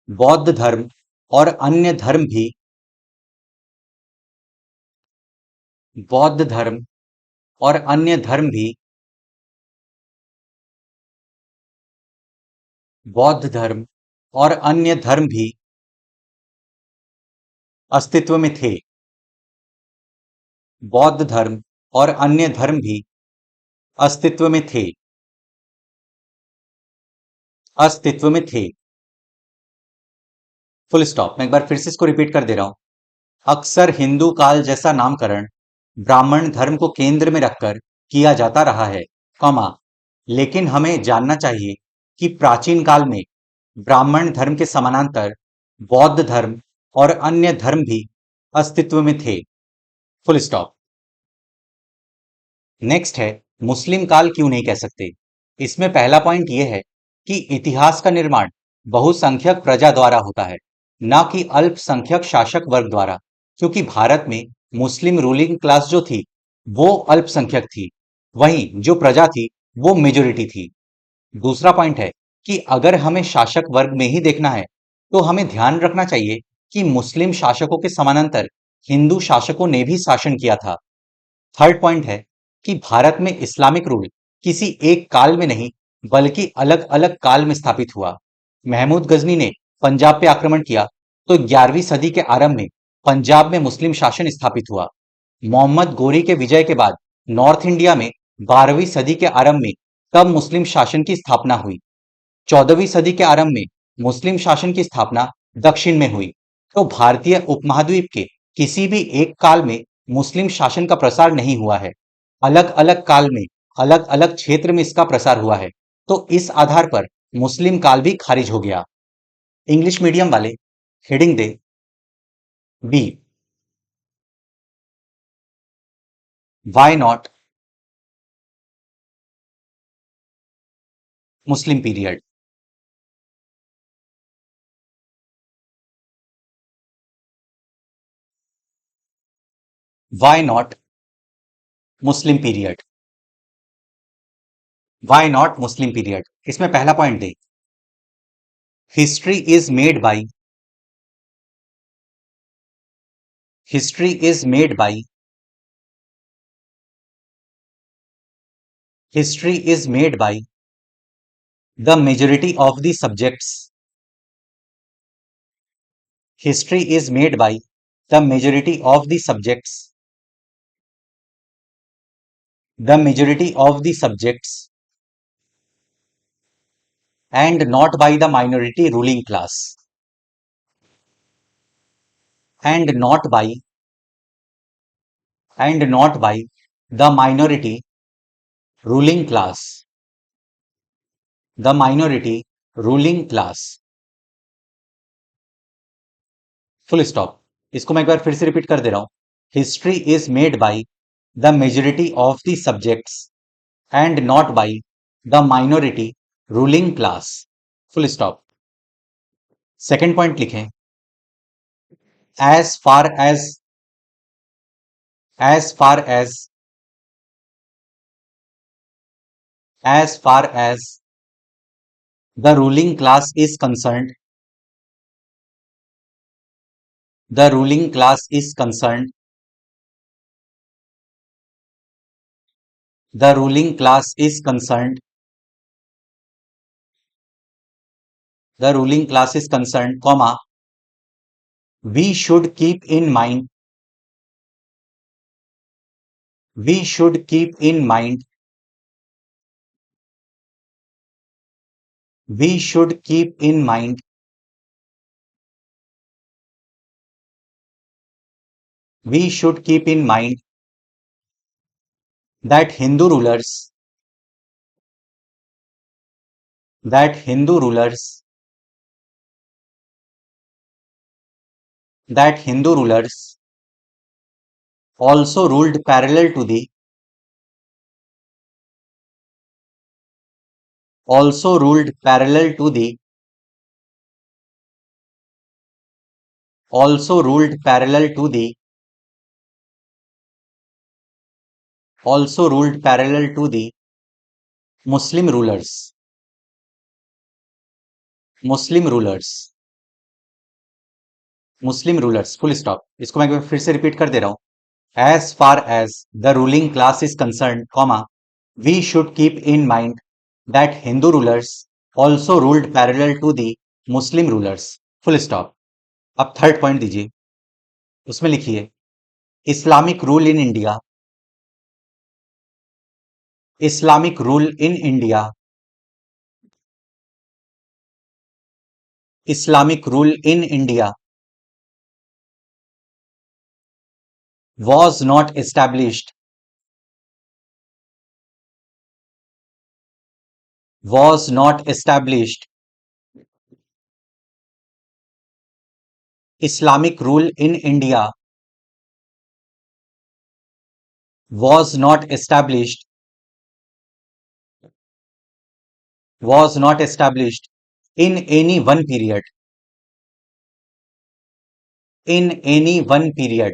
बौद्ध धर्म और अन्य धर्म भी, बौद्ध धर्म और अन्य धर्म भी, बौद्ध धर्म और अन्य धर्म भी अस्तित्व में थे, बौद्ध धर्म और अन्य धर्म भी अस्तित्व में थे, अस्तित्व में थे, फुल स्टॉप। मैं एक बार फिर से इसको रिपीट कर दे रहा हूं। अक्सर हिंदू काल जैसा नामकरण ब्राह्मण धर्म को केंद्र में रखकर किया जाता रहा है, कॉमा, लेकिन हमें जानना चाहिए कि प्राचीन काल में ब्राह्मण धर्म के समानांतर बौद्ध धर्म और अन्य धर्म भी अस्तित्व में थे। Full stop. नेक्स्ट है, मुस्लिम काल क्यों नहीं कह सकते। इसमें पहला पॉइंट यह है कि इतिहास का निर्माण बहुसंख्यक प्रजा द्वारा होता है, न कि अल्पसंख्यक शासक वर्ग द्वारा, क्योंकि भारत में मुस्लिम रूलिंग क्लास जो थी वो अल्पसंख्यक थी, वहीं जो प्रजा थी वो मेजोरिटी थी। दूसरा पॉइंट है कि अगर हमें शासक वर्ग में ही देखना है तो हमें ध्यान रखना चाहिए कि मुस्लिम शासकों के समानांतर हिंदू शासकों ने भी शासन किया था। थर्ड पॉइंट है कि भारत में इस्लामिक रूल किसी एक काल में नहीं बल्कि अलग अलग काल में स्थापित हुआ। महमूद गजनी ने पंजाब पे आक्रमण किया तो 11वीं सदी के आरंभ में पंजाब में मुस्लिम शासन स्थापित हुआ। मोहम्मद गोरी के विजय के बाद नॉर्थ इंडिया में 12वीं सदी के आरंभ में तब मुस्लिम शासन की स्थापना हुई। 14वीं सदी के आरंभ में मुस्लिम शासन की स्थापना दक्षिण में हुई। तो भारतीय उपमहाद्वीप के किसी भी एक काल में मुस्लिम शासन का प्रसार नहीं हुआ है, अलग अलग काल में अलग अलग क्षेत्र में इसका प्रसार हुआ है। तो इस आधार पर मुस्लिम काल भी खारिज हो गया। इंग्लिश मीडियम वाले हेडिंग दे B, why not Muslim period. Why not Muslim period. Why not Muslim period. इसमें पहला पॉइंट दे, history is made by, history is made by, history is made by the majority of the subjects, history is made by the majority of the subjects, the majority of the subjects, and not by the minority ruling class, and not by, and not by the minority ruling class, the minority ruling class। Full stop. इसको मैं एक बार फिर से repeat कर दे रहा हूं। History is made by the majority of the subjects and not by the minority ruling class. Full stop. Second point लिखें, as far as, as far as, as far as the ruling class is concerned, the ruling class is concerned, the ruling class is concerned, the ruling class is concerned, comma, we should keep in mind, we should keep in mind, we should keep in mind, we should keep in mind that Hindu rulers, that Hindu rulers, that Hindu rulers also ruled parallel to the, also ruled parallel to the, also ruled parallel to the, also ruled parallel to the Muslim rulers, Muslim rulers, Muslim rulers। Full stop. इसको मैं फिर से repeat कर दे रहा हूं। As far as the ruling class is concerned, comma, we should keep in mind that Hindu rulers also ruled parallel to the Muslim rulers। Full stop. अब third point दीजिए, उसमें लिखिए, Islamic rule in India, Islamic rule in India Islamic rule in India was not established. Was not established. Islamic rule in India was not established. Was not established in any one period. In any one period.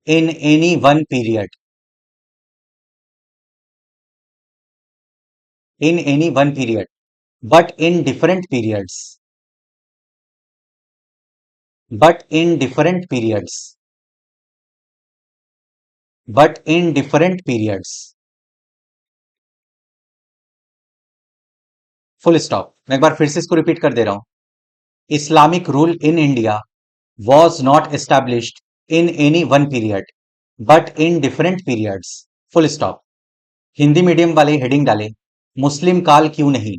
In any one period. In any one period. But in different periods. But in different periods. But in different periods. Full stop. मैं एक बार फिर से इसको repeat कर दे रहा हूं। Islamic rule in India was not established in any one period but in different periods. Full stop. Hindi medium वाले हेडिंग डाले, मुस्लिम काल क्यों नहीं।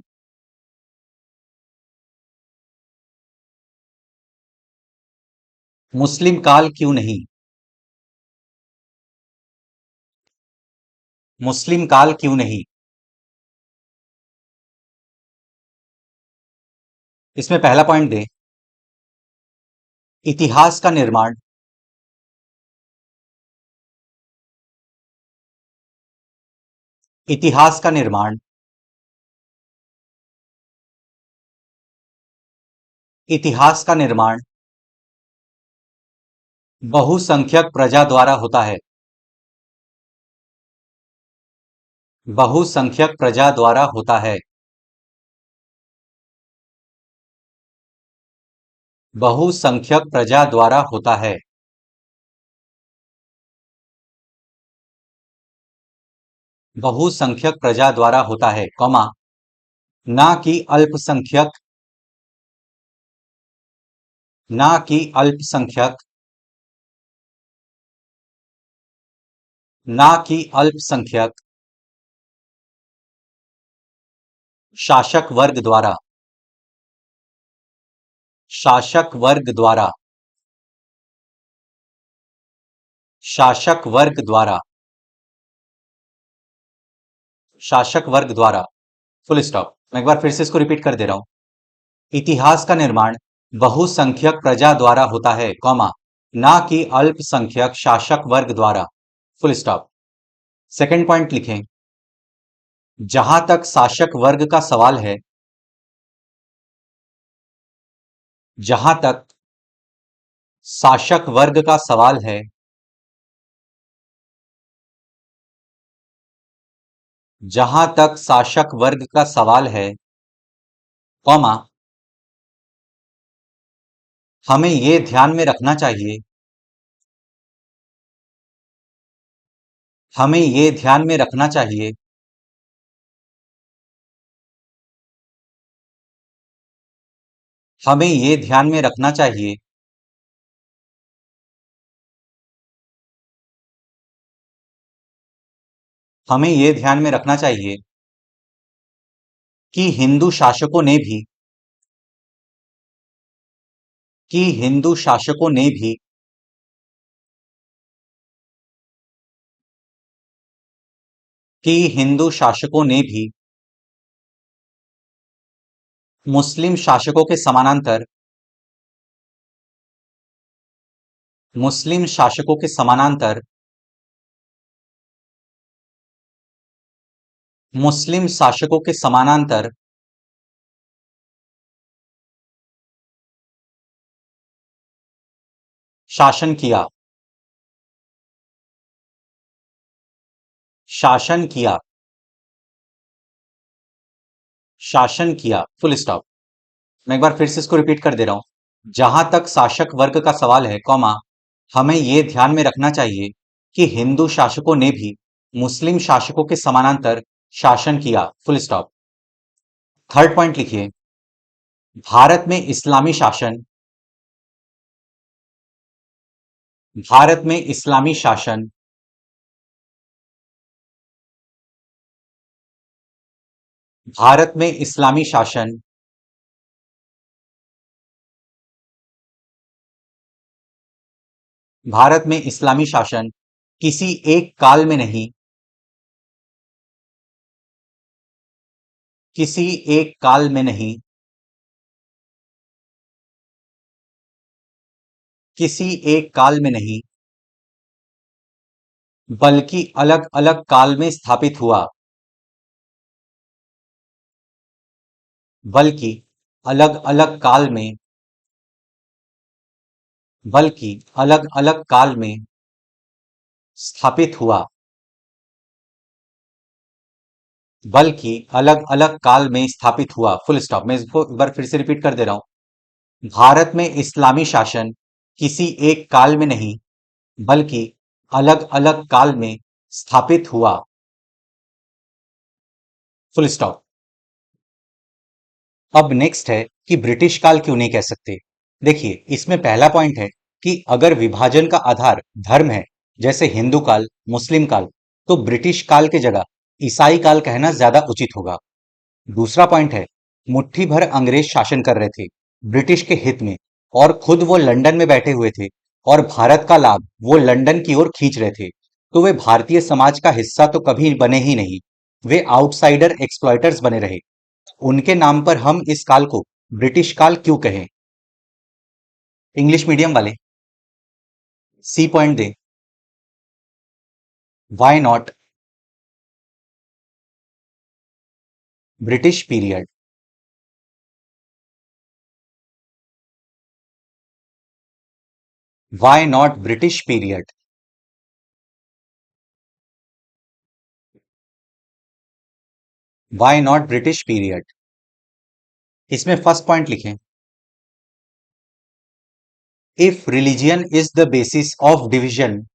मुस्लिम काल क्यों नहीं। मुस्लिम काल क्यों नहीं। इसमें पहला पॉइंट दें, इतिहास का निर्माण। इतिहास का निर्माण। इतिहास का निर्माण बहुसंख्यक प्रजा द्वारा होता है। बहुसंख्यक प्रजा द्वारा होता है। बहुसंख्यक प्रजा द्वारा होता है। बहुसंख्यक प्रजा द्वारा होता है, कॉमा, ना कि अल्पसंख्यक। ना कि अल्पसंख्यक। ना कि अल्पसंख्यक शासक वर्ग द्वारा। शासक वर्ग द्वारा। शासक वर्ग द्वारा। शासक वर्ग द्वारा। Full stop. मैं एक बार फिर से इसको रिपीट कर दे रहा हूं। इतिहास का निर्माण बहुसंख्यक प्रजा द्वारा होता है, कॉमा, ना कि अल्पसंख्यक शासक वर्ग द्वारा। Full stop. सेकंड पॉइंट लिखें, जहां तक शासक वर्ग का सवाल है। जहां तक शासक वर्ग का सवाल है। जहां तक शासक वर्ग का सवाल है, कॉमा, हमें यह ध्यान में रखना चाहिए। हमें यह ध्यान में रखना चाहिए। हमें यह ध्यान में रखना चाहिए हमें यह ध्यान में रखना चाहिए कि हिंदू शासकों ने भी। कि हिंदू शासकों ने भी कि हिंदू शासकों ने भी मुस्लिम शासकों के समानांतर। मुस्लिम शासकों के समानांतर। मुस्लिम शासकों के समानांतर शासन किया। शासन किया। शासन किया। Full stop. मैं एक बार फिर से इसको रिपीट कर दे रहा हूं। जहां तक शासक वर्ग का सवाल है, कॉमा, हमें यह ध्यान में रखना चाहिए कि हिंदू शासकों ने भी मुस्लिम शासकों के समानांतर शासन किया। Full stop. थर्ड पॉइंट लिखिए, भारत में इस्लामी शासन। भारत में इस्लामी शासन भारत में इस्लामी शासन भारत में इस्लामी शासन किसी एक काल में नहीं, किसी एक काल में नहीं, किसी एक काल में नहीं, बल्कि अलग अलग काल में स्थापित हुआ, बल्कि अलग अलग काल में, बल्कि अलग अलग काल में स्थापित हुआ, बल्कि अलग अलग काल में स्थापित हुआ। Full stop. मैं इसको एक बार फिर से रिपीट कर दे रहा हूं। भारत में इस्लामी शासन किसी एक काल में नहीं, बल्कि अलग अलग काल में स्थापित हुआ। Full stop. अब नेक्स्ट है कि ब्रिटिश काल क्यों नहीं कह सकते। देखिए, इसमें पहला पॉइंट है कि अगर विभाजन का आधार धर्म है, जैसे हिंदू काल, मुस्लिम काल, तो ब्रिटिश काल के जगह ईसाई काल कहना ज्यादा उचित होगा। दूसरा पॉइंट है, मुट्ठी भर अंग्रेज शासन कर रहे थे ब्रिटिश के हित में, और खुद वो लंदन में बैठे हुए थे, और भारत का लाभ वो लंदन की ओर खींच रहे थे, तो वे भारतीय समाज का हिस्सा तो कभी बने ही नहीं। वे आउटसाइडर एक्सप्लॉयटर्स बने रहे। उनके नाम पर हम इस काल को ब्रिटिश काल क्यों कहें। इंग्लिश मीडियम वाले सी पॉइंट दें। Why not British period. Why not British period. Why not British period. इसमें फर्स्ट पॉइंट लिखें। If religion is the basis of division,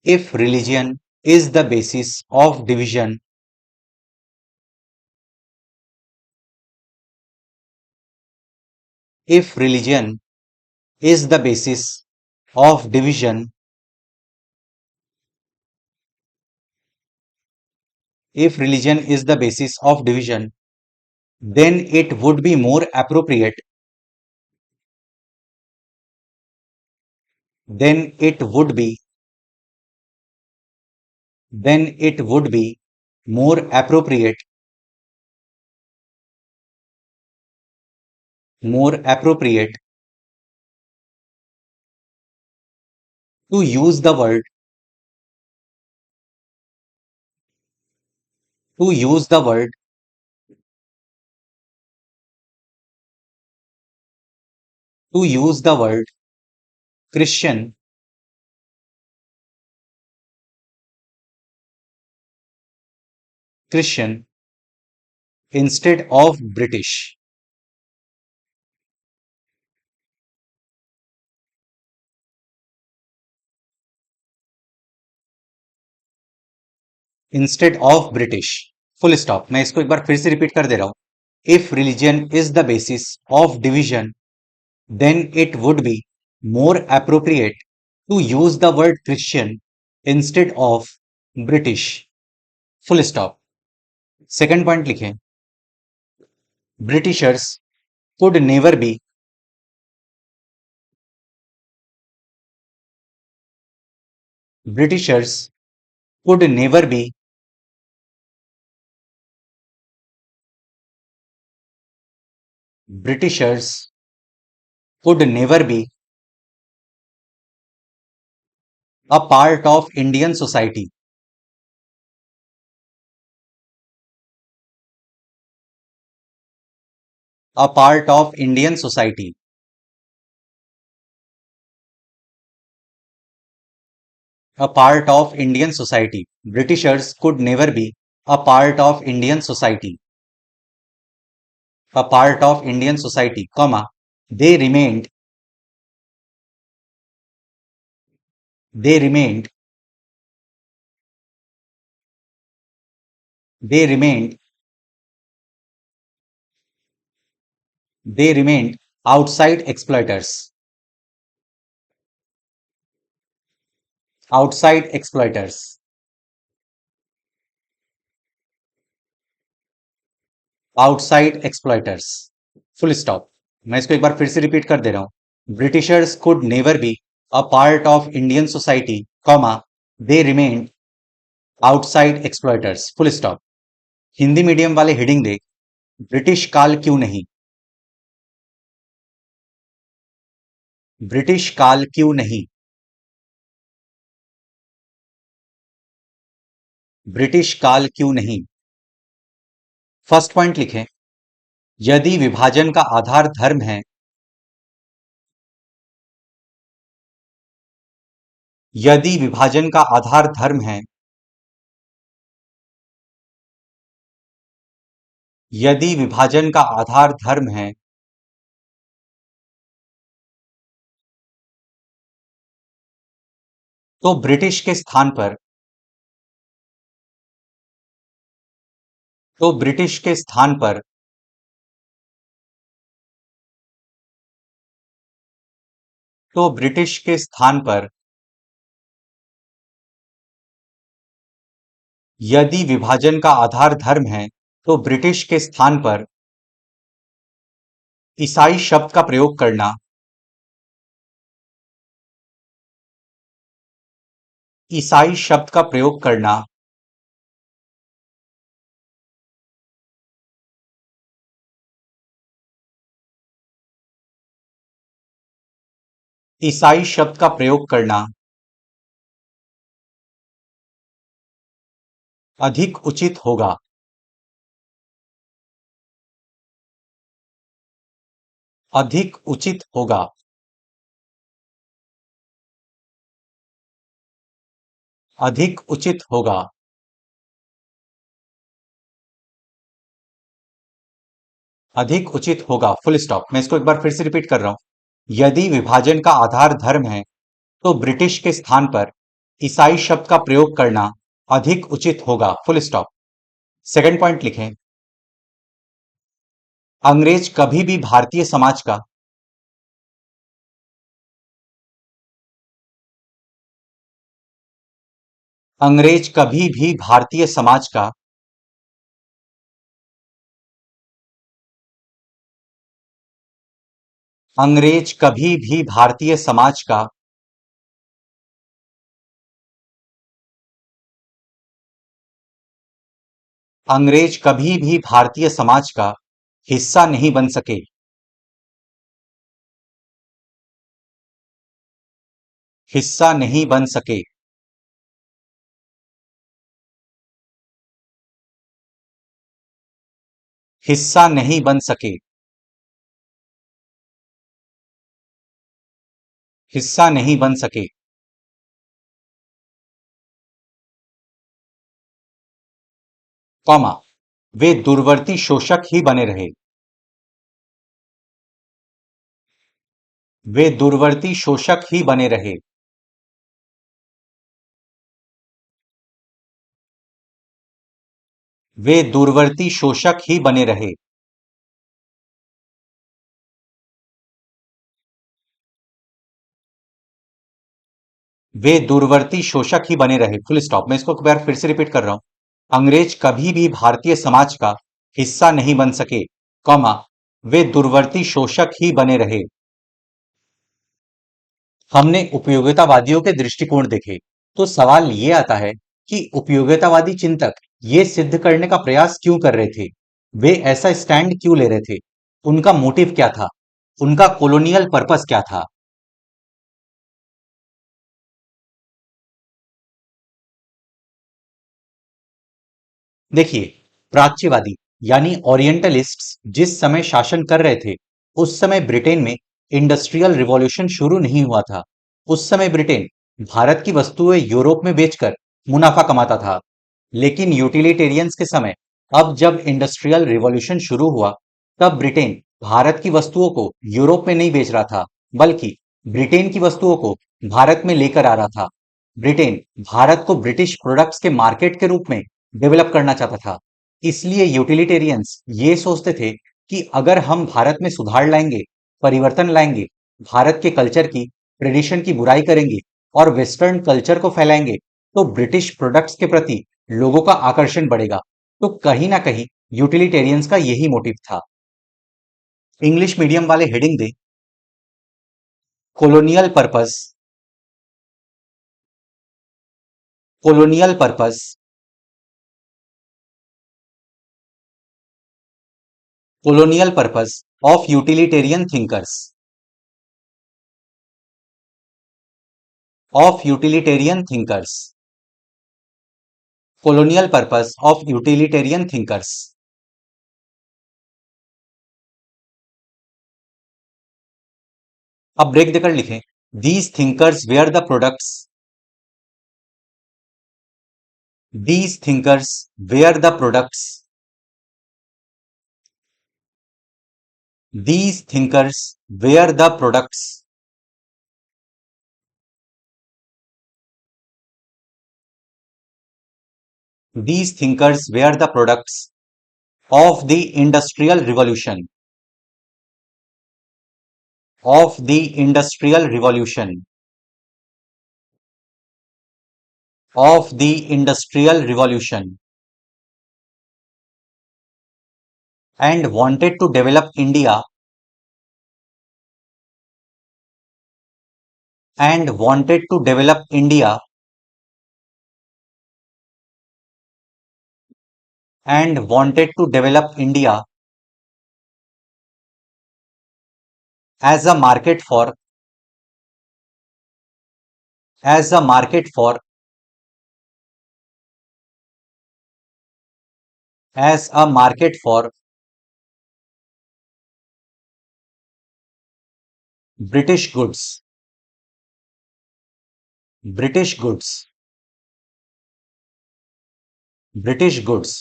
if religion is the basis of division, if religion is the basis of division, if religion is the basis of division, then it would be more appropriate, then it would be, then it would be more appropriate, more appropriate to use the word, to use the word, to use the word Christian, Christian instead of British, instead of British. Full stop. मैं इसको एक बार फिर से repeat कर दे रहा हूं। If religion is the basis of division, then it would be more appropriate to use the word Christian instead of British. Full stop. Second point लिखें। Britishers could never be, Britishers could never be, Britishers could never be a part of Indian society, a part of Indian society, a part of Indian society. Britishers could never be a part of Indian society. A part of Indian society, comma, they remained, they remained, they remained, they remained outside exploiters, outside exploiters. Outside exploiters, full stop. मैं इसको एक बार फिर से repeat कर दे रहा हूं। Britishers could never be a part of Indian society, comma, they remained outside exploiters, full stop. Hindi medium वाले हेडिंग दे, ब्रिटिश काल क्यों नहीं। ब्रिटिश काल क्यों नहीं। ब्रिटिश काल क्यों नहीं। फर्स्ट पॉइंट लिखें, यदि विभाजन का आधार धर्म है, यदि विभाजन का आधार धर्म है, यदि विभाजन का आधार धर्म है, तो ब्रिटिश के स्थान पर, तो ब्रिटिश के स्थान पर तो ब्रिटिश के स्थान पर यदि विभाजन का आधार धर्म है, तो ब्रिटिश के स्थान पर ईसाई शब्द का प्रयोग करना, ईसाई शब्द का प्रयोग करना ईसाई शब्द का प्रयोग करना अधिक उचित होगा, अधिक उचित होगा, अधिक उचित होगा, अधिक उचित होगा, फुल स्टॉप। मैं इसको एक बार फिर से रिपीट कर रहा हूं। यदि विभाजन का आधार धर्म है, तो ब्रिटिश के स्थान पर ईसाई शब्द का प्रयोग करना अधिक उचित होगा, फुल स्टॉप। सेकंड पॉइंट लिखें, अंग्रेज कभी भी भारतीय समाज का, अंग्रेज कभी भी भारतीय समाज का, अंग्रेज कभी भी भारतीय समाज का, अंग्रेज कभी भी भारतीय समाज का हिस्सा नहीं बन सके, हिस्सा नहीं बन सके, हिस्सा नहीं बन सके, हिस्सा नहीं बन सके, कॉमा, वे दूरवर्ती शोषक ही बने रहे, वे दूरवर्ती शोषक ही बने रहे, वे दूरवर्ती शोषक ही बने रहे, वे दूरवर्ती शोषक ही बने रहे, फुल स्टॉप। मैं इसको एक बार फिर से रिपीट कर रहा हूं। अंग्रेज कभी भी भारतीय समाज का हिस्सा नहीं बन सके, कॉमा, वे दूरवर्ती शोषक ही बने रहे। हमने उपयोगितावादियों के दृष्टिकोण देखे, तो सवाल ये आता है कि उपयोगितावादी चिंतक ये सिद्ध करने का प्रयास क्यों कर रहे थे, वे ऐसा स्टैंड क्यों ले रहे थे, उनका मोटिव क्या था, उनका कॉलोनियल पर्पस क्या था। देखिए, प्राच्यवादी यानी ओरिएंटलिस्ट्स जिस समय शासन कर रहे थे, उस समय ब्रिटेन में इंडस्ट्रियल रिवॉल्यूशन शुरू नहीं हुआ था। उस समय ब्रिटेन भारत की वस्तुएं यूरोप में बेचकर मुनाफा कमाता था। लेकिन यूटिलिटेरियंस के समय, अब जब इंडस्ट्रियल रिवॉल्यूशन शुरू हुआ, तब ब्रिटेन भारत की वस्तुओं को यूरोप में नहीं बेच रहा था, बल्कि ब्रिटेन की वस्तुओं को भारत में लेकर आ रहा था। ब्रिटेन भारत को ब्रिटिश प्रोडक्ट्स के मार्केट के रूप में डेवलप करना चाहता था। इसलिए यूटिलिटेरियंस ये सोचते थे कि अगर हम भारत में सुधार लाएंगे, परिवर्तन लाएंगे, भारत के कल्चर की, ट्रेडिशन की बुराई करेंगे और वेस्टर्न कल्चर को फैलाएंगे, तो ब्रिटिश प्रोडक्ट्स के प्रति लोगों का आकर्षण बढ़ेगा। तो कहीं ना कहीं यूटिलिटेरियंस का यही मोटिव था। इंग्लिश मीडियम वाले हेडिंग दे, colonial purpose, colonial purpose, colonial purpose of utilitarian thinkers, of utilitarian thinkers, colonial purpose of utilitarian thinkers. अब ब्रेक देकर लिखें, these thinkers were the products, these thinkers were the products, these thinkers were the products, these thinkers were the products of the industrial revolution, of the industrial revolution, of the industrial revolution, and wanted to develop India, and wanted to develop India, and wanted to develop India as a market for, as a market for, as a market for British goods, British goods, British goods,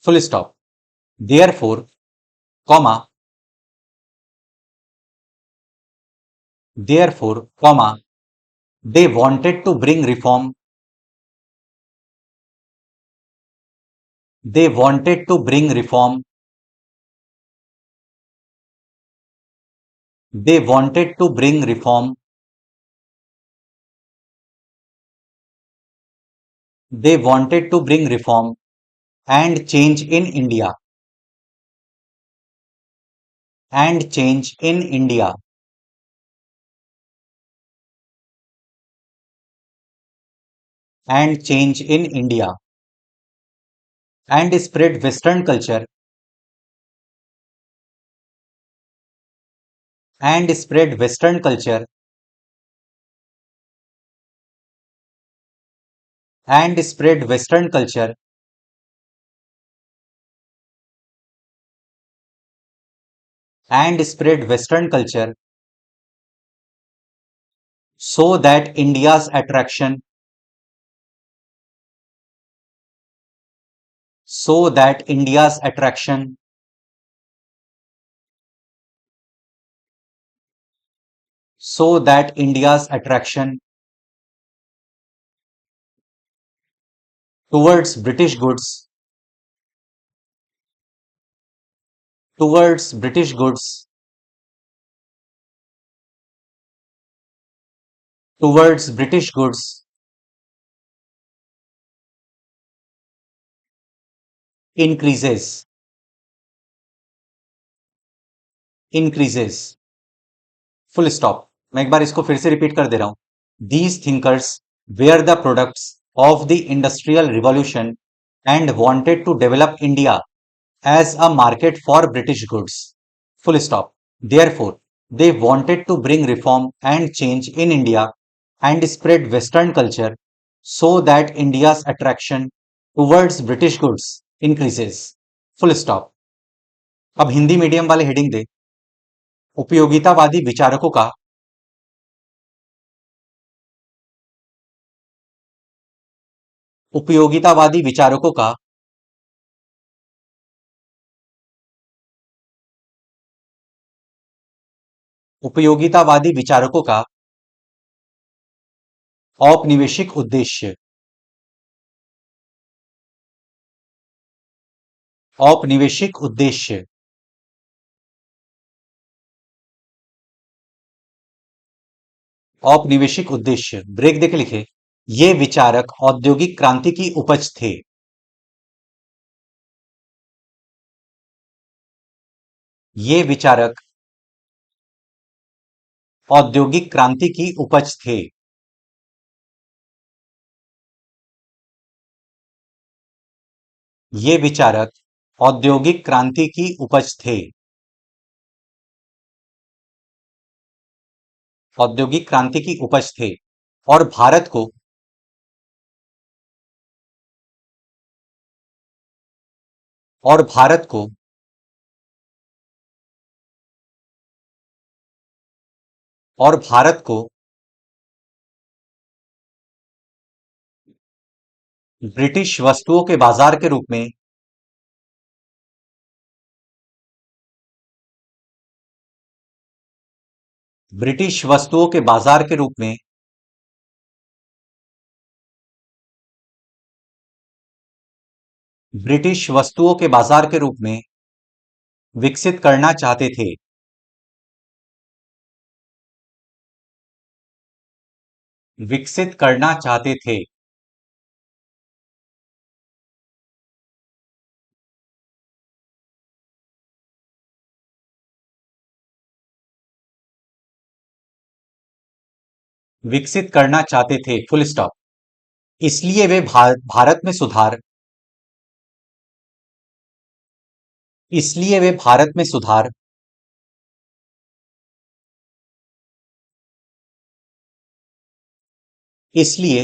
full stop. Therefore, comma, therefore, comma, they wanted to bring reform, they wanted to bring reform, they wanted to bring reform, they wanted to bring reform and change in India, and change in India, and change in India, and spread Western culture, and spread Western culture, and spread Western culture, and spread Western culture, so that India's attraction, so that India's attraction, so that India's attraction towards British goods, towards British goods, towards British goods increases, increases, full stop. मैं एक बार इसको फिर से repeat कर दे रहा हूं. These thinkers were the products of the industrial revolution and wanted to develop India as a market for British goods. Full stop. Therefore, they wanted to bring reform and change in India and spread Western culture so that India's attraction towards British goods increases. Full stop. अब Hindi medium वाले heading दे, उपयोगितावादी विचारकों का, उपयोगितावादी विचारकों का उपयोगितावादी विचारकों का औपनिवेशिक उद्देश्य, औपनिवेशिक उद्देश्य, औपनिवेशिक उद्देश्य, ब्रेक देके लिखे, ये विचारक औद्योगिक क्रांति की उपज थे, ये विचारक औद्योगिक क्रांति की उपज थे। ये विचारक औद्योगिक क्रांति की उपज थे। औद्योगिक क्रांति की उपज थे और भारत को और भारत को ब्रिटिश वस्तुओं के बाजार के रूप में ब्रिटिश वस्तुओं के बाजार के रूप में ब्रिटिश वस्तुओं के बाजार के रूप में विकसित करना चाहते थे। विकसित करना चाहते थे। विकसित करना चाहते थे, फुल स्टॉप। इसलिए वे भारत में सुधार इसलिए वे भारत में सुधार इसलिए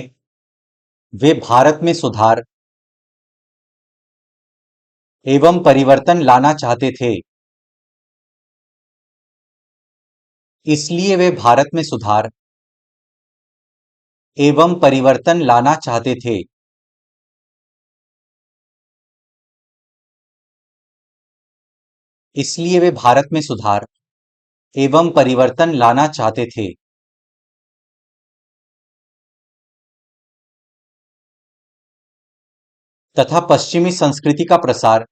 वे भारत में सुधार एवं परिवर्तन लाना चाहते थे। इसलिए वे भारत में सुधार एवं परिवर्तन लाना चाहते थे। इसलिए वे भारत में सुधार एवं परिवर्तन लाना चाहते थे। तथा पश्चिमी संस्कृति का प्रसार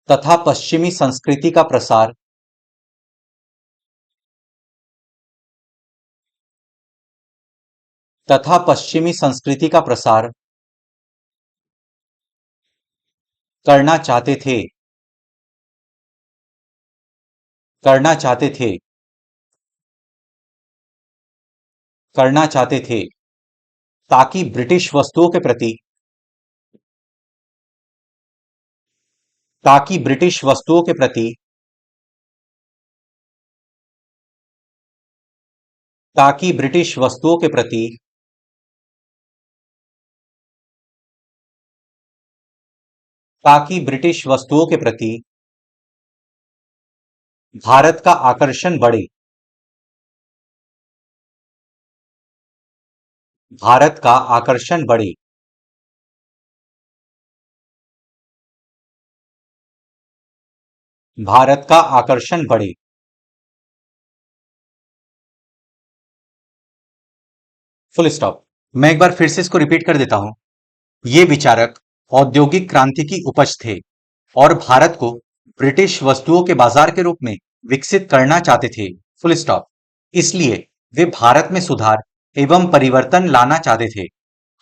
तथा पश्चिमी संस्कृति का प्रसार तथा पश्चिमी संस्कृति का प्रसार करना चाहते थे। करना चाहते थे। करना चाहते थे ताकि ब्रिटिश वस्तुओं के प्रति ताकि ब्रिटिश वस्तुओं के प्रति ताकि ब्रिटिश वस्तुओं के प्रति ताकि ब्रिटिश वस्तुओं के प्रति भारत का आकर्षण बढ़े। भारत का आकर्षण बढ़े। भारत का आकर्षण बढ़े। Full stop. मैं एक बार फिर से इसको रिपीट कर देता हूं। ये विचारक औद्योगिक क्रांति की उपज थे और भारत को ब्रिटिश वस्तुओं के बाजार के रूप में विकसित करना चाहते थे। Full stop. इसलिए वे भारत में सुधार एवं परिवर्तन लाना चाहते थे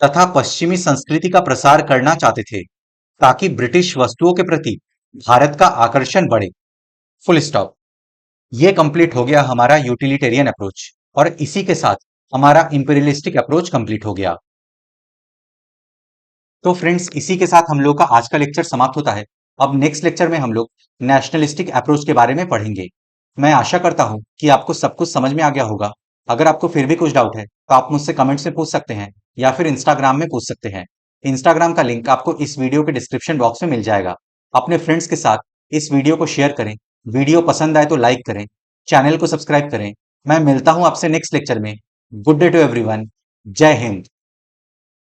तथा पश्चिमी संस्कृति का प्रसार करना चाहते थे ताकि ब्रिटिश वस्तुओं के प्रति भारत का आकर्षण बढ़े। Full stop. ये कंप्लीट हो गया हमारा यूटिलिटेरियन अप्रोच और इसी के साथ हमारा इंपीरियलिस्टिक अप्रोच कंप्लीट हो गया। तो फ्रेंड्स, इसी के साथ हम लोग का आज का लेक्चर समाप्त होता है। अब नेक्स्ट लेक्चर में हम लोग नेशनलिस्टिक अप्रोच के बारे में पढ़ेंगे। मैं आशा करता हूं कि आपको सब कुछ समझ में आ गया होगा। अगर आपको फिर भी कुछ डाउट है तो आप मुझसे कमेंट्स में पूछ सकते हैं या फिर इंस्टाग्राम में पूछ सकते हैं। इंस्टाग्राम का लिंक आपको इस वीडियो के डिस्क्रिप्शन बॉक्स में मिल जाएगा। अपने फ्रेंड्स के साथ इस वीडियो को शेयर करें। वीडियो पसंद आए तो लाइक करें, चैनल को सब्सक्राइब करें। मैं मिलता हूं आपसे नेक्स्ट लेक्चर में। Good day to everyone. जय हिंद।